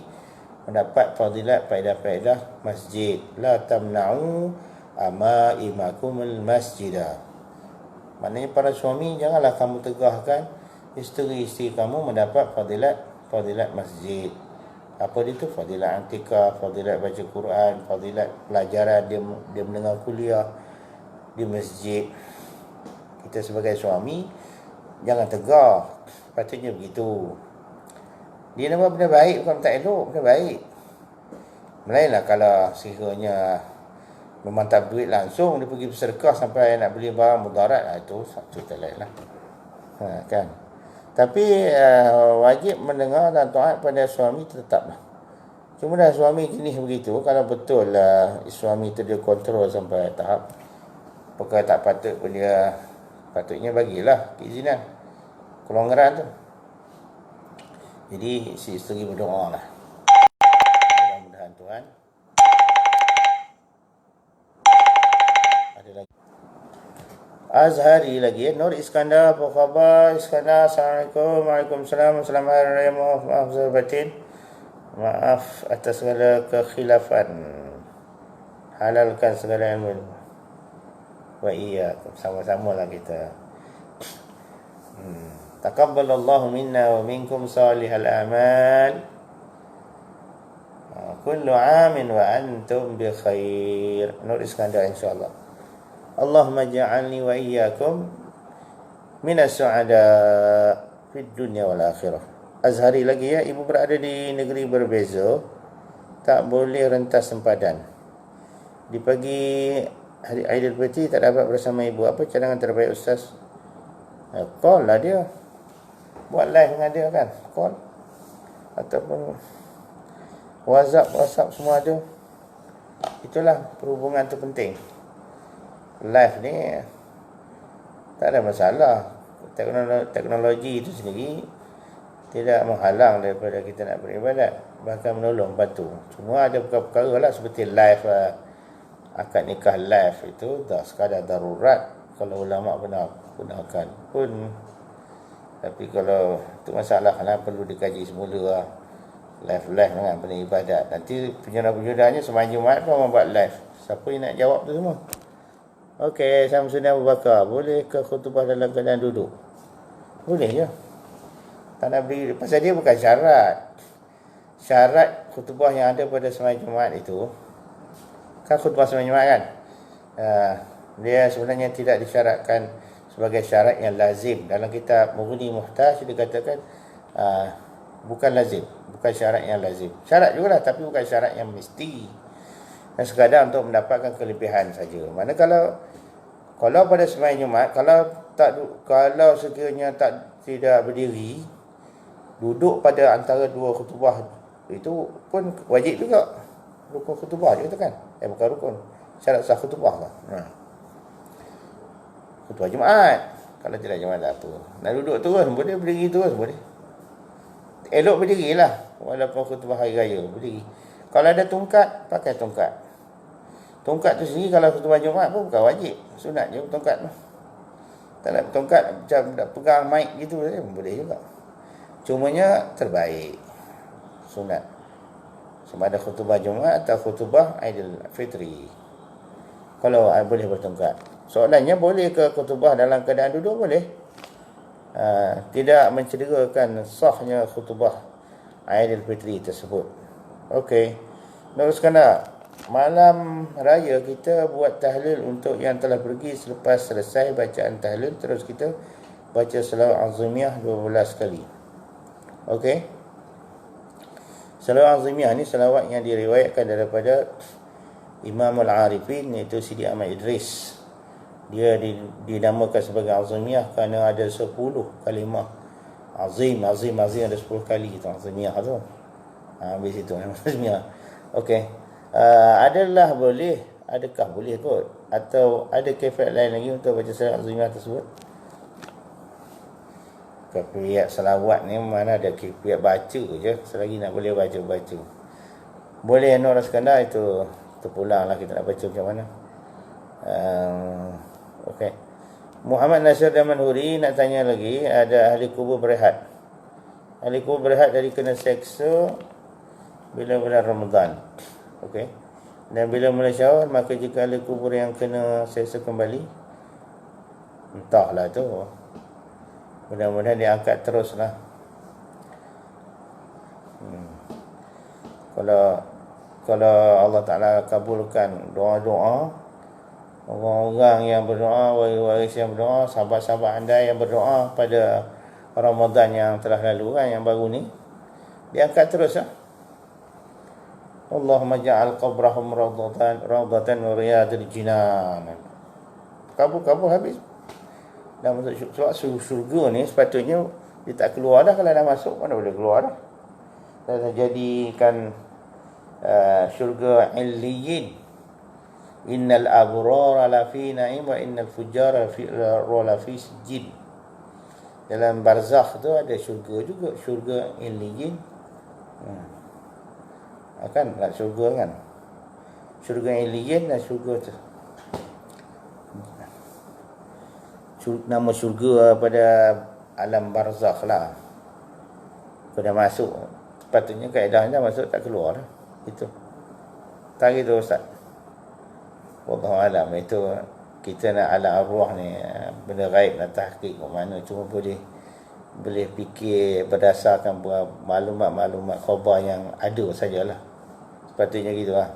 mendapat fadilat faedah-faedah masjid. La tamna'u amaimakumul masjidah. Maknanya para suami, janganlah kamu tegahkan isteri-isteri kamu mendapat fadilat masjid. Apa itu? Fadilat antikah, fadilat baca Quran, fadilat pelajaran, dia mendengar kuliah di masjid. Kita sebagai suami Jangan tegar. Patutnya begitu. Dia nama benda baik, bukan tak elok, benda baik. Melainlah kalau sekiranya memang tak duit langsung, dia pergi bersedekah sampai nak beli barang mudarat, itu cerita lain lah. Kan. Tapi wajib mendengar dan taat pada suami tetaplah. Cuma dah suami jenis begitu, kalau betul lah suami tu dia kontrol sampai tahap perkara tak patut pun dia patutnya bagilah keizinan, kelonggaran tu. Jadi si isteri berdoa lah. Mudah-mudahan Tuhan. Ada lagi. Azhari lagi ya. Nur Iskandar, apa khabar Iskandar? Assalamualaikum. Waalaikumsalam. Assalamualaikum. Maaf zahir batin. Maaf atas segala kekhilafan. Halalkan segala ilmu. Wa iyyakum. Sama-sama lah kita. Taqabbalallahu minna wa minkum salihal amal. Kullu amin wa antum bi khair. Nur Iskandar insyaAllah. Allahumma ja'alni wa iyyakum minas su'ada fid dunya wal akhirah. Azhari lagi ya, ibu berada di negeri berbeza, tak boleh rentas sempadan. Di pagi hari Aidilfitri tak dapat bersama ibu. Apa cadangan terbaik Ustaz? Call lah dia. Buat live dengan dia kan. Call. Ataupun WhatsApp semua ada. Itulah perhubungan tu penting. Live ni tak ada masalah. Teknologi itu sendiri tidak menghalang daripada kita nak beribadat, bahkan menolong, bantu. Cuma ada perkara-perkara lah seperti live akad nikah live itu dah sekadar darurat kalau ulama benar gunakan pun. Tapi kalau itu masalah kan perlu dikaji semula lah. Live dengan benda ibadat. Nanti penjara-penjaranya semain Jumaat pun orang buat live. Siapa yang nak jawab tu semua? Okey, Samsudin Abu Bakar, boleh ke khutbah dalam keadaan duduk? Boleh je. Tak nak beri, pasal dia bukan syarat. Syarat khutbah yang ada pada semain Jumaat itu, kan khutbah semain Jumaat kan? Dia sebenarnya tidak disyaratkan sebagai syarat yang lazim. Dalam kitab Mughni Muhtaj dikatakan bukan lazim, bukan syarat yang lazim. Syarat jugalah tapi bukan syarat yang mesti. Dan sekadar untuk mendapatkan kelebihan saja. Mana kalau pada sembahyang Jumaat, kalau sekiranya tidak berdiri, duduk pada antara dua khutbah itu pun wajib juga. Rukun khutbah juga kan? Bukan rukun. Syarat sah khutbah lah. Khutbah Jumaat. Kalau tidak Jumaat tak apa. Nak duduk terus boleh, berdiri terus boleh. Elok berdirilah walaupun khutbah hari raya, berdiri. Kalau ada tongkat, pakai tongkat. Tongkat tu sendiri kalau khutbah Jumaat pun bukan wajib. Sunat je tongkat tu. Tak nak tongkat macam nak pegang mic gitu boleh juga. Cumanya terbaik sunat. Sama ada khutbah Jumaat atau khutbah Aidilfitri. Kalau boleh bertongkat. Soalannya, boleh ke khutbah dalam keadaan duduk? Boleh. Tidak mencederakan sahnya khutbah Aidilfitri tersebut. Okey. Teruskan dah. Malam raya kita buat tahlil untuk yang telah pergi. Selepas selesai bacaan tahlil, terus kita baca selawat azimiyah 12 kali. Okey. Selawat azimiyah ni selawat yang diriwayatkan daripada Imamul Arifin, iaitu Sidi Ahmad Idris. Dia dinamakan sebagai azimiyah kerana ada 10 kalimah. Azim ada 10 kali tu azimiyah tu. Habis itu azimiyah. Okey. Adalah boleh, adakah boleh kot, atau ada kaifiat lain lagi untuk baca selawat azimiyah tersebut? Kaifiat selawat ni mana ada kaifiat baca je, selagi nak boleh baca. Boleh Nur Iskandar, itu terpulang lah kita nak baca macam mana. Okey. Muhammad Nasir Damanhuri nak tanya lagi, ada ahli kubur berehat. Ahli kubur berehat dari kena seksa bila bulan Ramadan. Okey. Dan bila mulai Syawal, maka jika ahli kubur yang kena seksa kembali, entahlah tu. Mudah-mudahan dia angkat teruslah. Kalau Allah Ta'ala kabulkan doa-doa, orang-orang yang berdoa, waris-waris yang berdoa, sahabat-sahabat anda yang berdoa pada Ramadan yang telah lalu kan, yang baru ni, diangkat terus lah. Allahumma ja'al qabrahum rawdatan min riyadil jinan. Kabur habis. Dah masuk syurga ni sepatutnya dia tak keluar dah. Kalau dah masuk mana boleh keluar dah. Dah jadikan syurga illiyin. Innal abrara lafi na'im wa innal fujara lafi sijjin. Dalam barzakh tu ada syurga juga, syurga illiyin. Kan nak syurga kan, syurga illiyin dan syurga tu, nama syurga pada alam barzakh lah. Kau dah masuk, sepatutnya kaedahnya masuk tak keluar lah. Itu tak gitu Ustaz. Wallahu alam. Itu kita nak alam arwah ni, benda gaib nak tahqiq ke mana, cuma boleh fikir berdasarkan maklumat-maklumat khabar yang ada sajalah. Sepatutnya gitu lah.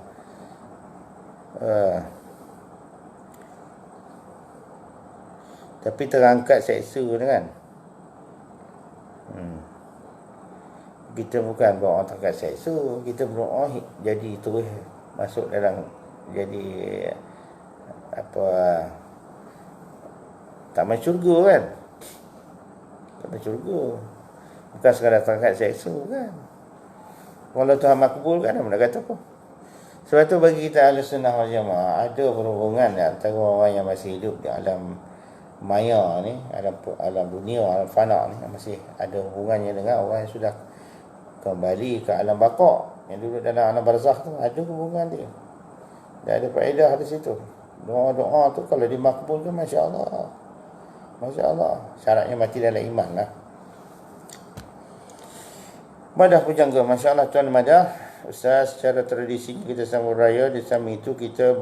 Tapi terangkat seksa ni kan, kita bukan berdoa terangkat seksa, kita berdoa jadi terus masuk dalam, jadi apa, taman syurga kan. Taman syurga bukan sekadar terangkat seksa kan. Kalau Tuhan makbul kan, mana kata apa. Sebab tu bagi kita ahli sunnah wal jamaah, ada perhubungan antara orang yang masih hidup di alam maya ni, alam dunia, alam fana ni, masih ada hubungannya dengan orang yang sudah kembali ke alam baqa, yang duduk dalam alam barzakh tu, ada hubungan dia. Dan ada faedah di situ. Doa-doa tu kalau dimakbulkan, masya-Allah. Masya-Allah. Syaratnya mati dalam iman lah. Madah pujangga, masya-Allah tuan madah. Ustaz, secara tradisi kita sambut raya, di samping itu kita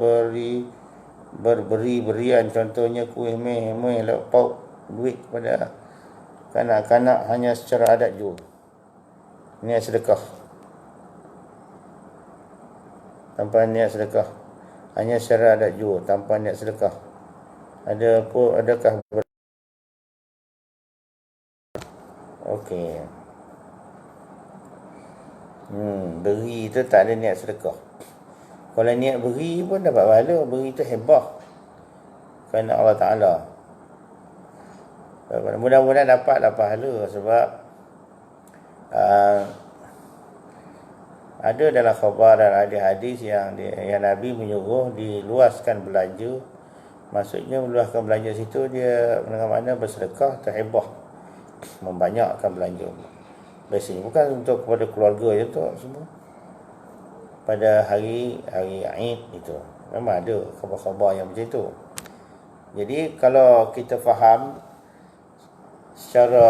berian, contohnya kuih meh, lauk duit kepada kanak-kanak hanya secara adat jua. Niat sedekah. Tanpa niat sedekah. Hanya secara adat jua, tanpa niat sedekah. Adakah okey. Beri tu tak ada niat sedekah. Kalau niat beri pun dapat pahala. Beri tu hebah kerana Allah Ta'ala. Mudah-mudahan dapatlah pahala. Sebab ada dalam khabar dan hadis yang Nabi menyuruh diluaskan belanja. Maksudnya meluaskan belanja situ, dia dengan mana bersedekah, terhebah, membanyakkan belanja. Biasanya bukan untuk kepada keluarga je, untuk semua. Pada hari Aid itu memang ada khabar-khabar yang macam itu. Jadi kalau kita faham secara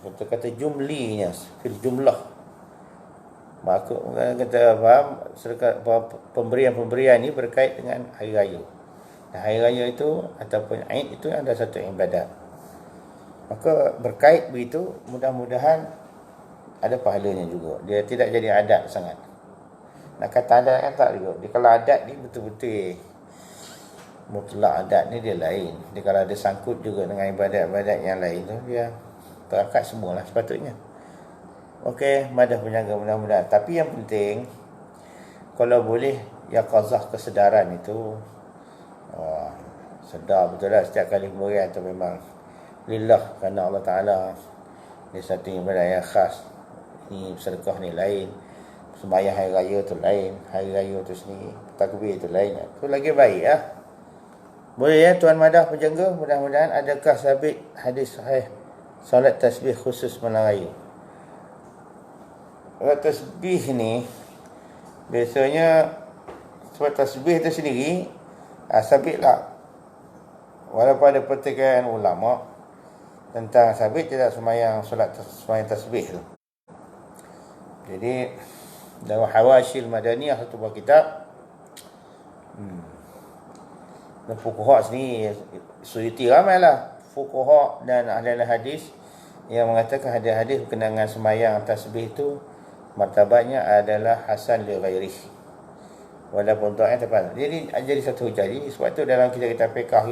kata jumlinya, jumlah, maka kita faham pemberian ini berkait dengan hari raya. Dan hari raya itu ataupun Aid itu ada satu ibadat. Maka berkait begitu, mudah-mudahan ada pahalanya juga. Dia tidak jadi adat sangat. Nak kata adat kan tak juga. Dia kalau adat ni betul-betul mutlak adat ni dia lain. Dia kalau ada sangkut juga dengan ibadat-ibadat yang lain tu, dia terangkat semualah sepatutnya. Okey, madah penjaga mudah-mudahan. Tapi yang penting, kalau boleh yaqazah kesedaran itu, sedar betul lah setiap kali pemberian tu memang lillah, kerana Allah Ta'ala. Dia satu ibadat yang khas. Ni sedekah ni lain, sembahyang hari raya tu lain, hari raya tu sendiri, takbir tu lain. Tu lagi baik lah. Boleh ya Tuan Madah penjaga, mudah-mudahan. Adakah sabit hadis sahih solat tasbih khusus malam raya? Solat tasbih ni biasanya, solat tasbih tu sendiri sabit lah. Walaupun ada pertikaian ulama tentang sabit tidak sembahyang solat sembahyang tasbih tu. Jadi dalam Hawashil Madaniyah, satu buah kitab, dan fuqaha sini, Suyuti ramailah fuqaha dan ahli hadis yang mengatakan hadis berkenaan dengan sembahyang tasbih itu martabatnya adalah hasan li ghairih. Walaupun untuk yang tepat. Jadi satu hujah. Jadi sebab tu dalam kita fiqah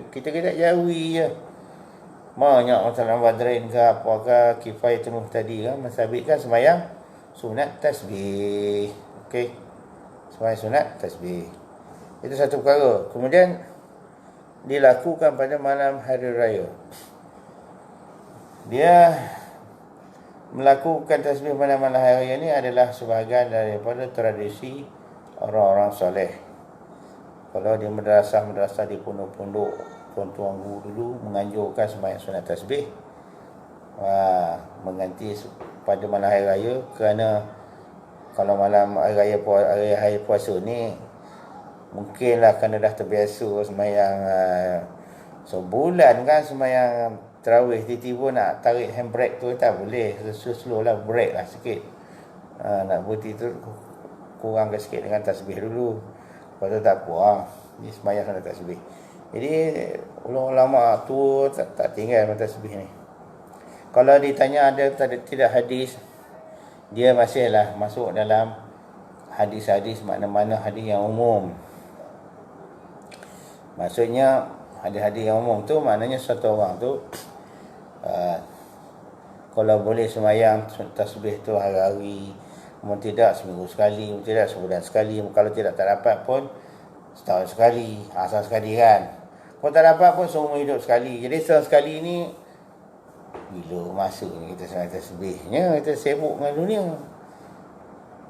kita jauhi je. Banyak masalah badrin ke apakah kifayatul muhtadi kan. Masabit kan semayang sunat tasbih. Okey. Semayang sunat tasbih. Itu satu perkara. Kemudian dilakukan pada malam hari raya. Dia melakukan tasbih pada malam hari raya ini adalah sebahagian daripada tradisi orang-orang soleh. Kalau di madrasah-madrasah di pondok-pondok, tuan-tuan guru dulu menganjurkan sembahyang sunat tasbih mengganti pada malam hari raya, kerana kalau malam hari raya hari puasa ni mungkinlah kerana dah terbiasa sembahyang sebulan kan, sembahyang tarawih, tiba-tiba nak tarik handbrake tu tak boleh, slow lah, break lah sikit. Nak berhenti tu kurangkan sikit dengan tasbih dulu, lepas tu tak apa ni sembahyang sunat tasbih. Jadi ulama tu tak tinggal dengan tasbih ni. Kalau ditanya ada tidak hadis, dia masihlah masuk dalam hadis-hadis, mana-mana hadis yang umum. Maksudnya hadis-hadis yang umum tu maknanya satu orang tu kalau boleh sembahyang tasbih tu hari-hari, mungkin tidak seminggu sekali, mungkin tidak sebulan sekali, kalau tidak tak dapat pun setahun sekali, asal sekali kan. Kalau tak dapat pun seumur hidup sekali. Jadi setahun sekali ni bila masa ni kita sembahyang tasbihnya, kita sibuk dengan dunia.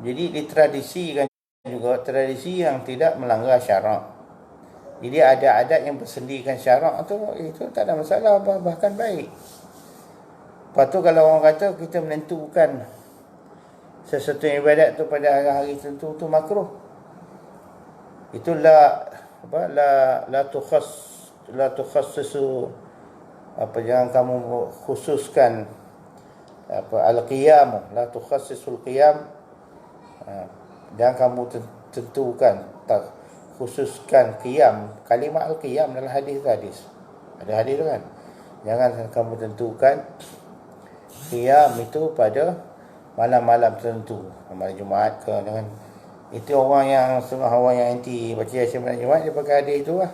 Jadi ditradisikan juga tradisi yang tidak melanggar syarak. Jadi ada adat yang bersendikan syarak tu, itu tak ada masalah, bahkan baik. Lepas tu kalau orang kata kita menentukan sesuatu ibadat tu pada hari-hari tertentu tu makruh. Itu la tukhassisu jangan kamu khususkan al-qiyam, la tukhassisul qiyam. Jangan kamu tentukan, khususkan qiyam. Kalimat al-qiyam dalam hadis. Ada hadis tu kan. Jangan kamu tentukan qiyam itu pada malam-malam tertentu, malam Jumaat ke, jangan. Itu orang yang setengah orang yang anti baca Yasin malam Jumaat, dia pakai hadis itu lah.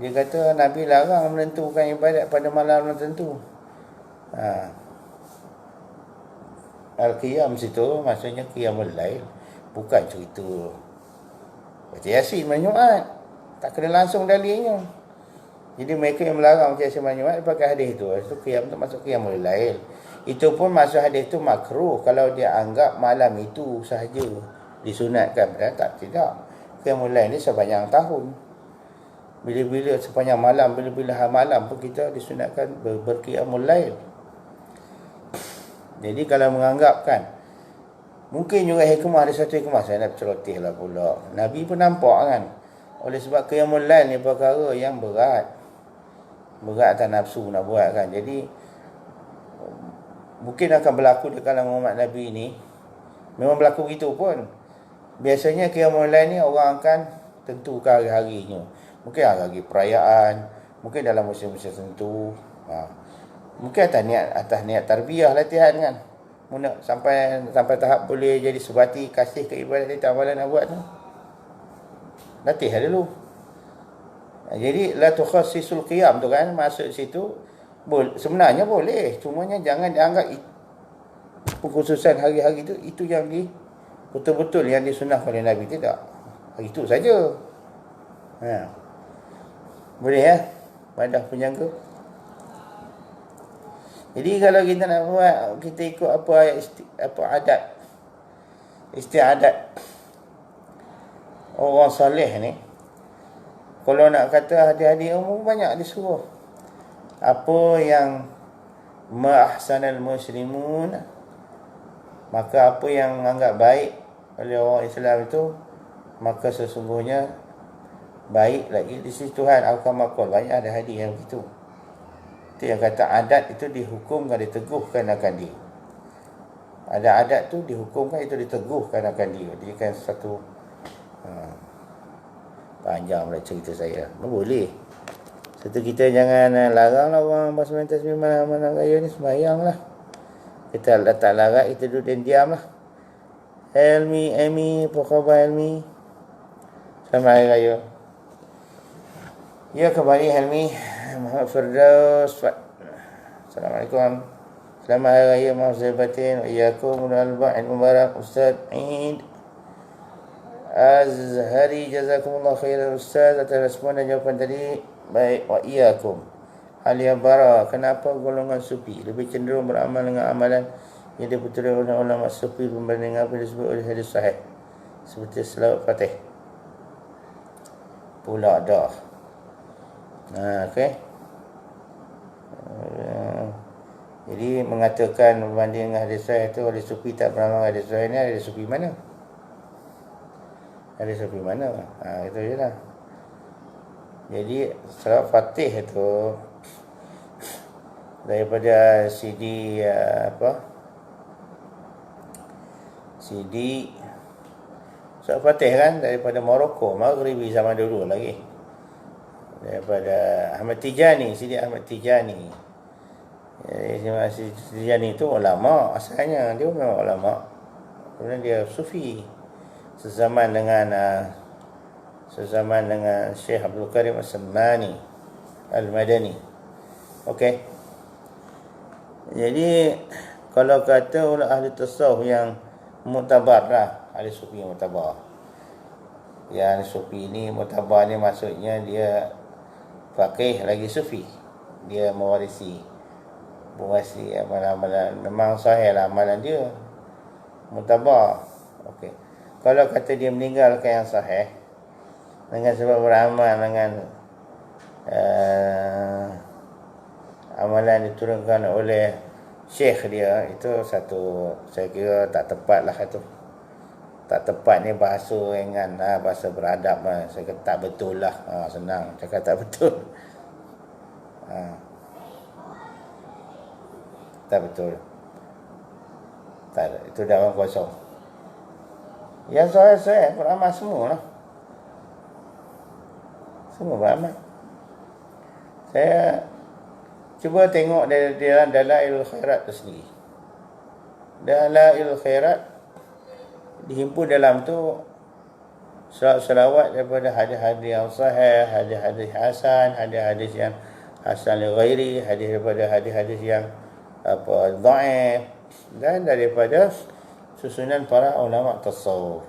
Dia kata Nabi larang menentukan ibadat pada malam tertentu. Al-qiyam situ maksudnya qiyamul lail, bukan cerita baca Yasin malam Jumaat. Tak kena langsung dalilnya. Jadi mereka yang melarang baca Yasin malam Jumaat, dia pakai hadis itu. Itu qiyam tu masuk qiyamul lail. Itu pun masuk hadis itu makruh kalau dia anggap malam itu sahaja disunatkan. Tidak. Qiyamul lail ni sepanjang tahun. Bila-bila sepanjang malam, bila-bila malam pun kita disunatkan berqiyamul lail. Jadi kalau menganggapkan, mungkin juga hikmah, ada satu hikmah, saya nak celoteh lah pula. Nabi pun nampak kan, oleh sebab qiyamul lail ni perkara yang berat atas nafsu nak buat kan. Jadi mungkin akan berlaku di kalangan umat Nabi ni, memang berlaku begitu pun. Biasanya qiyamul lail ni orang akan tentukan hari-harinya. Mungkin hari perayaan, mungkin dalam musim-musim tertentu. Mungkin atas niat tarbiyah latihan kan. Sampai tahap boleh jadi sebati kasih ke ibadat kita, amalan nak buat tu. Latihan dulu. Jadi la tukhassisul qiyam tu kan, maksud situ sebenarnya boleh, cumanya jangan dianggap pengkhususan hari-hari itu yang betul-betul yang disunah oleh Nabi. Tidak, hari itu saja. Boleh ya, badah penyangga. Jadi kalau kita nak buat, kita ikut apa adat istiadat orang soleh ni. Kalau nak kata hadis-hadis umum banyak disuruh. Apa yang ma'ahsanal muslimun, maka apa yang anggap baik oleh orang Islam itu, maka sesungguhnya baik lagi di sisi Tuhan. Al-Kamakul, banyak ada hadis yang begitu. Itu yang kata adat itu dihukumkan, diteguhkan akan dia. Ada adat tu dihukumkan, itu diteguhkan akan dia. Dia kan satu panjang pula cerita saya. Boleh. Satu kita jangan larang lah orang sembahyang tasbih malam raya ni, sembahyang lah. Kita tak larang, kita duduk dan diam lah. Helmi, apa khabar Helmi? Selamat Hari Raya. Ya, kembali Helmi Muhammad Firdaus. Assalamualaikum. Selamat Hari Raya Mahfuzul Batin. Wa iyyakum al-ba'id mubarak Ustaz Eid Azhari. Jazakumullah khairan Ustaz atas respon dan jawapan tadi. Baik, wa iyyakum. Alia bara, kenapa golongan sufi lebih cenderung beramal dengan amalan yang diputuskan oleh ulama sufi berbanding apa yang disebut oleh hadis sahih seperti selawat Fatih? Pula dah. Okey. Jadi mengatakan berbanding dengan hadis sahih itu hadis sufi tak beramal hadis sahih ni, hadis sufi mana? Hadis sufi mana? Itu je lah. Jadi selawat Fatih itu daripada CD CD selawat Fatih kan daripada Morocco, Maghribi zaman dulu lagi. Daripada Ahmad Tijani, Sidi Ahmad Tijani. Jadi Tijani itu ulama asalnya, dia memang ulama. Kemudian dia sufi. Sezaman dengan Syekh Abdul Karim As-Sammani Al-Madani. Okey. Jadi kalau kata oleh ahli tasawuf yang muktabar lah, ahli sufi yang muktabar. Yang sufi ni muktabar ni maksudnya dia faqih lagi sufi. Dia mewarisi amalan-amalan, memang sahih lah amalan dia, muktabar. Okey. Kalau kata dia meninggalkan yang sahih dengan sebab beramal dengan amalan diturunkan oleh syekh dia, itu satu, saya kira tak tepat lah itu. Tak tepat ni bahasa dengan bahasa beradab lah. Saya kata tak betul lah. Senang cakap tak betul. Tak betul. Tak, itu dah orang kosong. Yang saya beramal semua lah. Semua beramal. Saya cuba tengok dari dalam Dalailul Khairat tu sendiri. Dalailul Khairat dihimpun dalam tu selawat daripada hadis-hadis yang sahih, hadis-hadis hasan, hadis-hadis yang hasan li ghairi, hadis daripada hadis-hadis yang dhaif, dan daripada susunan para ulama tasawuf.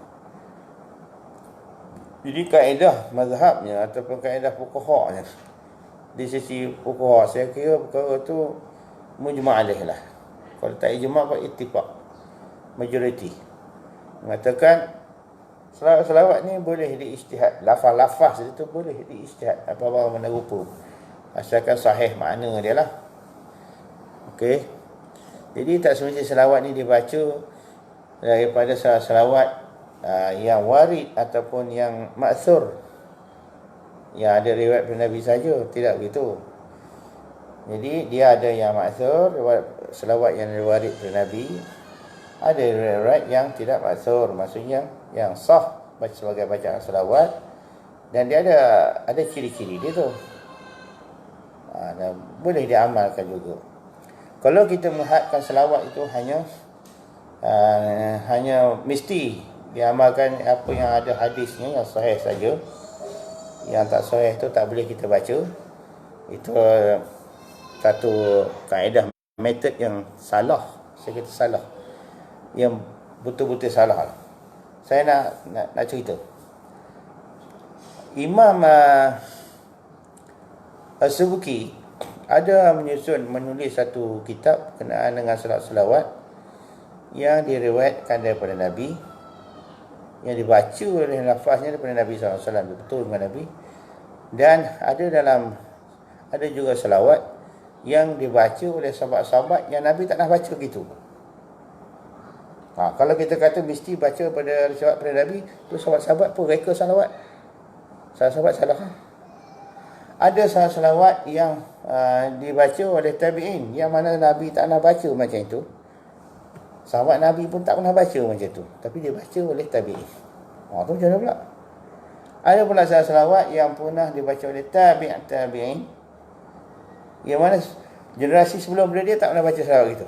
Jadi kaedah mazhabnya ataupun kaedah fuqahanya, di sisi fuqaha saya kira perkara tu mujma' alaih lah. Kalau tak ijma' apa ittifaq, majoriti mengatakan selawat ni boleh diijtihad, lafaz-lafaz itu boleh diijtihad apa-apa mana rupa, asalkan sahih makna dia lah. Okey. Jadi tak semestinya selawat ni dibaca daripada selawat yang warid ataupun yang maksur, yang ada riwayat dari Nabi saja, tidak begitu. Jadi dia ada yang maksur, selawat yang warid dari Nabi, ada riwayat yang tidak maksur, maksudnya yang sah sebagai bacaan selawat, dan dia ada ciri-ciri dia tu. Dan boleh diamalkan juga. Kalau kita menghadkan selawat itu hanya mesti diamalkan apa yang ada hadisnya yang sahih saja. Yang tak sahih itu tak boleh kita baca. Itu satu kaedah, metod yang salah. Saya kata salah, yang betul-betul salah. Saya nak cerita. Imam As-Subuki ada menulis satu kitab kenaan dengan selawat yang diriwayatkan daripada Nabi, yang dibaca oleh lafaznya daripada Nabi SAW, betul dengan Nabi. Dan ada juga selawat yang dibaca oleh sahabat-sahabat yang Nabi tak nak baca gitu. Kalau kita kata mesti baca pada riwayat pada Nabi, tu sahabat-sahabat pun reka salawat. Sahabat-sahabat salah. Ada salawat yang dibaca oleh tabi'in, yang mana Nabi tak nak baca macam itu. Sahabat Nabi pun tak pernah baca macam tu, tapi dia baca oleh tabi'in. Tu macam mana pula? Ada pula salawat yang pernah dibaca oleh tabi'in, yang mana generasi sebelum dia tak pernah baca salawat gitu.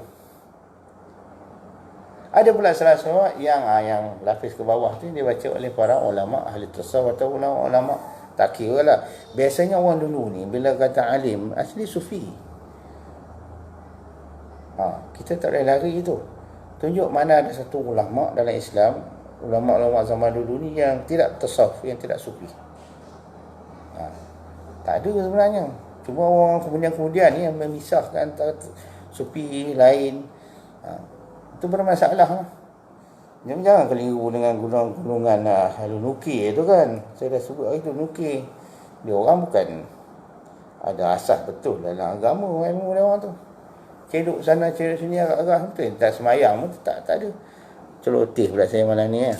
Ada pula salah seorang yang lapis ke bawah tu dia baca oleh para ulama ahli tasawuf atau ulama tak kira lah. Biasanya orang dulu ni bila kata alim asli sufi. Kita tak boleh lari itu. Tunjuk mana ada satu ulama dalam Islam, ulama-ulama zaman dulu ni yang tidak tasawuf, yang tidak sufi. Tak ada sebenarnya. Cuma orang kemudian ni yang memisahkan antara sufi lain. Itu bermasalah lah. Jangan keliru dengan golongan ahli nukir itu kan. Saya dah sebut itu nukir. Dia orang bukan ada asas betul dalam agama ilmu dia orang tu. Ceduk sana ceduk sini agak-agak betul. Tak semayang pun tak ada. Celotih pula saya malam ni ya.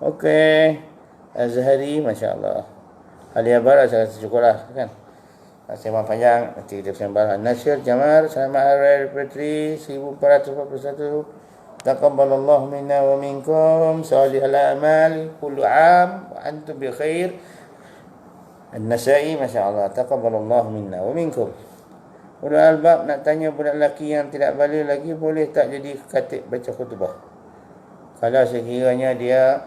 Okey. Azhari masya-Allah. Alia Barat saya cukuplah kan. Sembang panjang nanti kita sembang. Nasyir Jamal Selamat Hari Fitri 1441. Taqabbalallahu minna wa minkum salihal a'mal kullu 'am wa antum bi khair. An-Nasa'i masya-Allah taqabbalallahu minna wa minkum. Ulul albab nak tanya budak lelaki yang tidak balik lagi boleh tak jadi khatib baca khutbah? Kalau sekiranya dia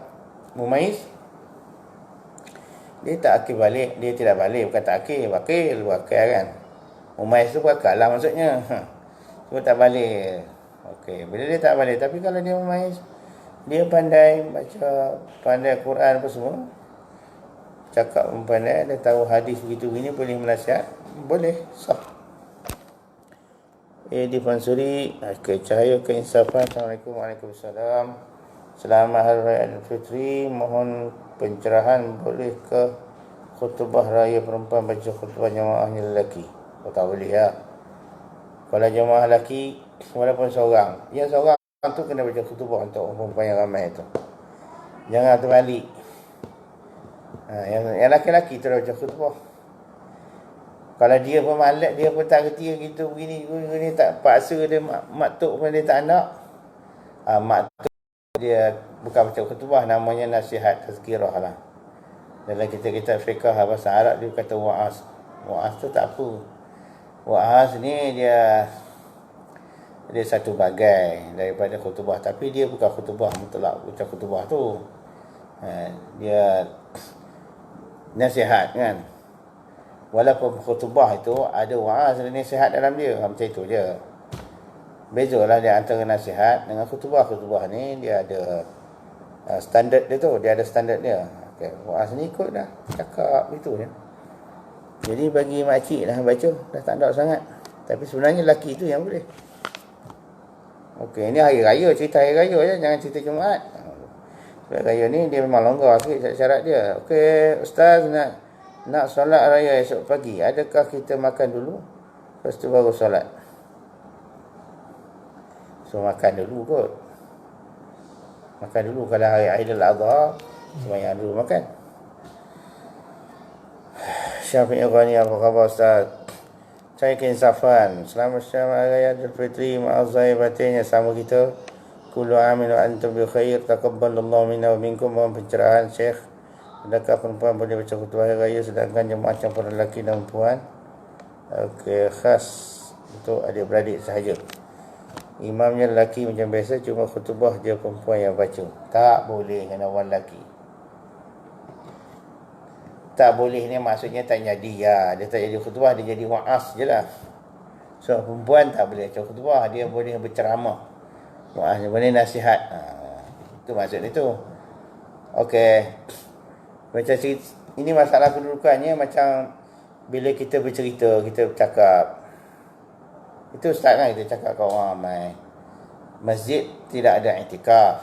mumaiz, dia tak akil balik, dia tidak balik, bukan tak akil, wakil kan. Mumaiz tu bakal lah maksudnya. Cuma tak balik. Okey, bila dia tak balik, tapi kalau dia mumaiz, dia pandai baca, pandai Quran apa semua, cakap pun pandai, dia tahu hadis begitu gini, boleh menasihat, boleh, sah. Di Fansuri, Cahaya Keinsafan. Assalamualaikum warahmatullahi wabarakatuh. Selamat Hari Raya Aidilfitri. Mohon pencerahan boleh ke khutbah raya perempuan baca khutbah jemaahnya lelaki? Tak boleh ya. Kalau jemaah lelaki walaupun seorang, yang seorang tu kena baca khutbah untuk perempuan yang ramai tu. Jangan terbalik. Yang lelaki-lelaki tu baca khutbah. Kalau dia pun malat, dia pun tak kerti gitu begini tak paksa dia mak tok pun dia tak nak. Mak tok dia bukan baca khutbah, namanya nasihat tazkirah lah. Dalam kitab fiqh bahasa Arab dia kata wa'az. Wa'az tu tak apa. Wa'az ni dia satu bagai daripada khutbah, tapi dia bukan khutbah mutlak baca khutbah tu. Dia nasihat kan. Walaupun khutbah itu ada wa'az dan nasihat dalam dia, macam itu je. Bezalah dia antara nasihat dengan khutbah. Khutbah ni dia ada standard dia tu, dia ada standard dia. Okay. Wa'az ni ikut dah, cakap gitu je. Jadi bagi makcik dah baca, dah tak ada sangat. Tapi sebenarnya lelaki tu yang boleh. Okey, ini hari raya, cerita hari raya je, jangan cerita Jumaat. Hari raya ni dia memang longgar sikit syarat dia. Okey, Ustaz nak solat raya esok pagi, adakah kita makan dulu lepas tu baru solat? So makan dulu kot. Makan dulu kalau hari Aidil Adha, sembahyang dulu makan. Syafiq Ikhwani, apa khabar Ustaz? Saya Keinsafan. Selamat Hari Raya Aidilfitri, maaf zahir batinnya sama kita. Kullu amin wa antum bi khair, taqabbalallahu minna wa minkum. Mohon pencerahan Syekh, adakah perempuan boleh baca khutbah hari raya sedangkan jemaah campur lelaki dan perempuan? Okey, khas untuk adik-beradik sahaja. Imamnya lelaki macam biasa, cuma khutbah dia perempuan yang baca. Tak boleh kena orang lelaki. Tak boleh ni maksudnya tak jadi ya. Dia tak jadi khutbah, dia jadi wa'az je lah. So perempuan tak boleh baca khutbah, dia boleh berceramah. Wa'az, dia boleh nasihat. Itu maksud itu. Okey. Macam ini masalah kedudukannya macam bila kita bercerita, kita bercakap. Itu start kan kita cakap ke orang ramai. Masjid tidak ada i'tikaf.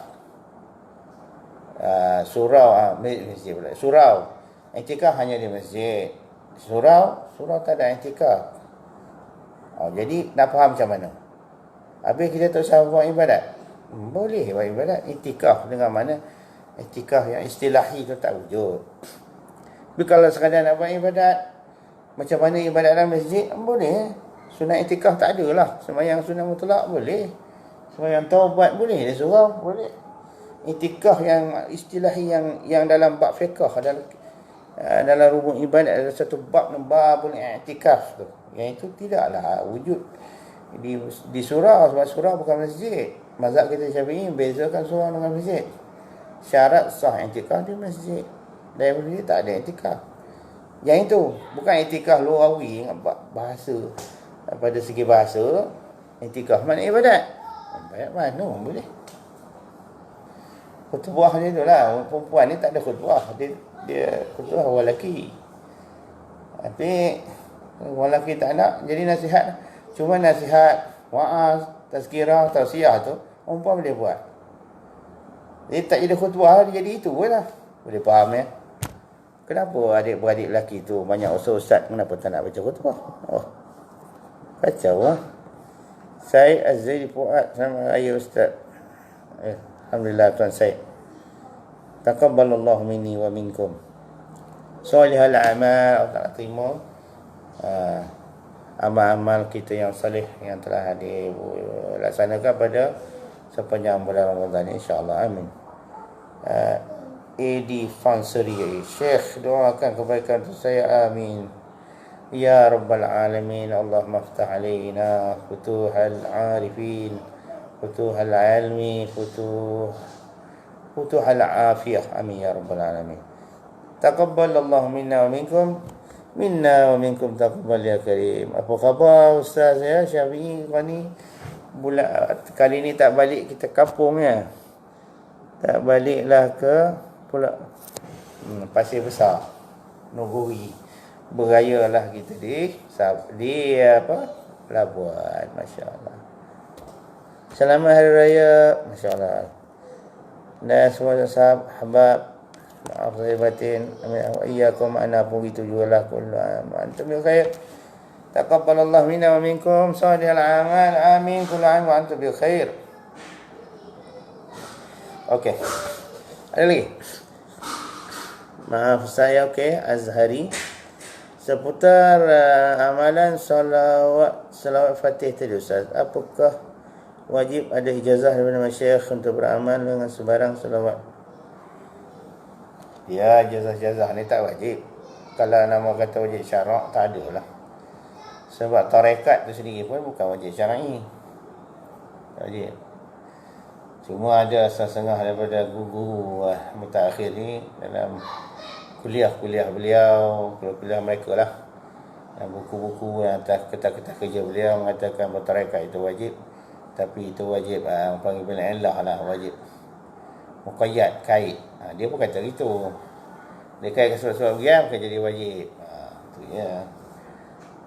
Masjid pula. Surau. I'tikaf hanya di masjid. Surau tak ada i'tikaf. Jadi nak faham macam mana? Habis kita tak usah buat ibadat. Boleh buat ibadat. I'tikaf dengan mana? I'tikaf yang istilahi tu tak wujud. Tapi kalau sekadar nak buat ibadat, macam mana ibadat dalam masjid, boleh. Sunat i'tikaf tak ada lah. Sembahyang sunat mutlak boleh. Sembahyang taubat boleh. Dia surau boleh. I'tikaf yang istilahi yang dalam bab fiqh, dalam rukun ibadat ada satu bab babul i'tikaf tu. Yang itu tidaklah wujud di surau, sebab surau bukan masjid. mazhab kita Syafi'i bezakan seorang dengan masjid. Syarat sah i'tikaf di masjid. Dan masjid tak ada i'tikaf. Yang itu bukan i'tikaf luawi, bahasa pada segi bahasa. I'tikaf mana ibadat? Ibadat mana boleh. Khutbah dia tu lah. Perempuan ni tak ada khutbah. Dia khutbah orang lelaki. Tapi orang lelaki tak nak, jadi nasihat. Cuma nasihat, wa'az, tazkirah, tausiah tu perempuan boleh buat. Jadi tak jadi khutbah, dia jadi itu pun lah. Boleh faham ya? Kenapa adik-beradik lelaki tu banyak ustaz, kenapa tak nak baca khutbah? Oh, kacau lah. Syed Azzaid Fuad sama ayah ustaz. Alhamdulillah Tuan Syed. Taqabbalallahu minni wa minkum. Salihal amal, Allah Ta'ala terima amal-amal kita yang salih yang telah dilaksanakan pada sepanjang bulan Ramadan, insya-Allah. Amin. Edi Fansuri, Syekh doakan kebaikan untuk saya, amin. Ya Rabbal Alamin, Allah maftah alaina futuhal arifin, futuhal ilmi, futuhal afiyah, amin ya Rabbal Alamin. Taqabbalallahu minna wa minkum, minna wa minkum taqabbal ya karim. Apa khabar Ustaz ya Syafi'i ni? Kali ni tak balik kita kampung ya. Tak baliklah ke pula Pasir Besar, Nogori. Berayalah kita di Labuan, masya-Allah. Selamat Hari Raya, masya-Allah. Dan semua sahabat, maaf saya batin, amin wa iyyakum, ana pun gitu jugalah kullu antum bi khair. Taqabbalallahu minna wa minkum salihal amal, amin, kullu am wa antum bi khair. Okey. Ada lagi? Maaf saya, okey, Azhari. Seputar amalan salawat Fatih tadi Ustaz, apakah wajib ada ijazah daripada masyayikh untuk beramal dengan sebarang salawat? Ya, ijazah ni tak wajib. Kalau nama kata wajib syarak, tak ada lah. Sebab tarekat tu sendiri pun bukan wajib syar'i. Wajib. Cuma ada setengah daripada guru mutakhir ni dalam kuliah-kuliah beliau, kuliah mereka lah, dan buku-buku yang atas kertas-kertas kerja beliau mengatakan bertarekat itu wajib. Tapi itu wajib panggil bila ilah lah, wajib muqayyad, kait. Dia pun kata gitu. Dia kaitkan sebab-sebab dia bukan jadi wajib. Tu ya.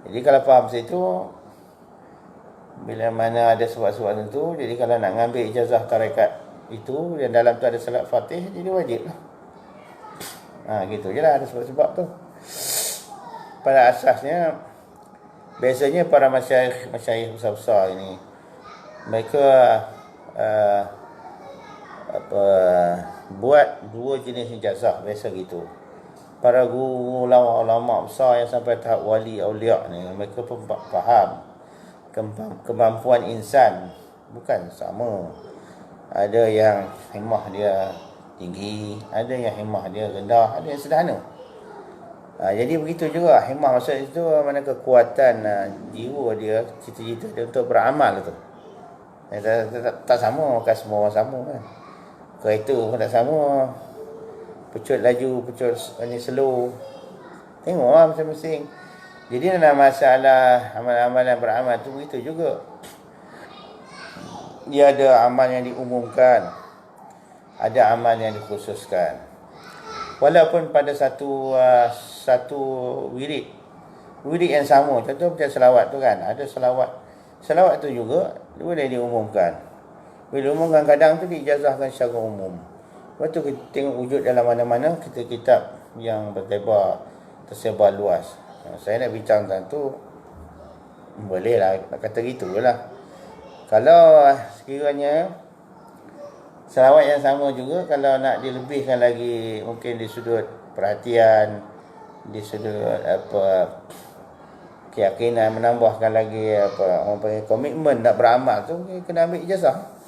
Jadi kalau faham situ, bila mana ada sebab-sebab tertentu, jadi kalau nak ngambil ijazah tarekat itu dan dalam tu ada salat Fatih, jadi wajib lah. Gitu je lah, ada sebab-sebab tu. Pada asasnya, biasanya para masyayikh besar-besar ini, mereka buat dua jenis ijazah, biasa gitu. Para guru ulama besar yang sampai tahap wali aulia ni, mereka pun faham kemampuan insan bukan sama. Ada yang himmah dia tinggi, ada yang himmah dia rendah, ada yang sederhana. Jadi begitu juga himmah, maksud itu mana kekuatan jiwa dia, cita-cita dia untuk beramal tu. Tak sama, bukan semua orang sama kan. Kereta pun tak sama. Pecut laju, pecut ni slow. Tengoklah masing-masing. Jadi dalam masalah amal-amalan beramal tu begitu juga. Dia ada amal yang diumumkan, ada amal yang dikhususkan. Walaupun pada satu wirid yang sama, contoh macam selawat tu kan, ada selawat tu juga boleh diumumkan. Bila diumumkan kadang tu diijazahkan secara umum. Lepas tu kita tengok wujud dalam mana-mana kitab yang tersebar luas. Saya nak bincang tentang tu, boleh lah, nak kata gitu lah. Kalau sekiranya selawat yang sama juga, kalau nak dilebihkan lagi, mungkin di sudut perhatian, di sudut keyakinan, menambahkan lagi orang panggil komitmen nak beramal tu, kena ambil ijazah.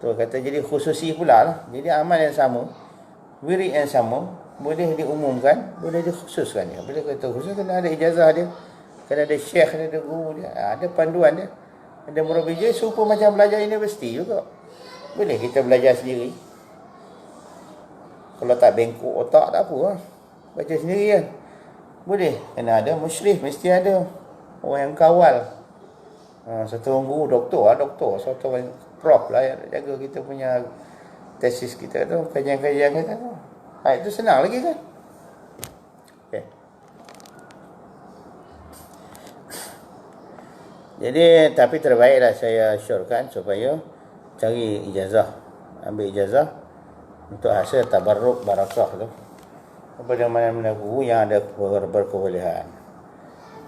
Tu kata jadi khususi pula lah. Jadi amal yang sama, wirid yang sama, boleh diumumkan, boleh dikhususkan dia. Bila kata khusus, kena ada ijazah dia, kena ada syekh dia, ada guru dia, ada panduan dia, ada murabbi dia, serupa macam belajar universiti juga. Boleh kita belajar sendiri. Kalau tak bengkok otak tak apa lah. Baca sendiri kan. Boleh. Kena ada musyrif, mesti ada. Orang yang kawal. Satu orang guru, doktor. Satu orang prof lah yang jaga kita punya tesis kita tu. Kajian-kajian kita tu. Itu senang lagi kan. Okay. Jadi, tapi terbaiklah saya syorkan supaya cari ijazah. Ambil ijazah untuk hasil tabarruk barakah tu. Kepada mana-mana guru yang ada berkebolehan.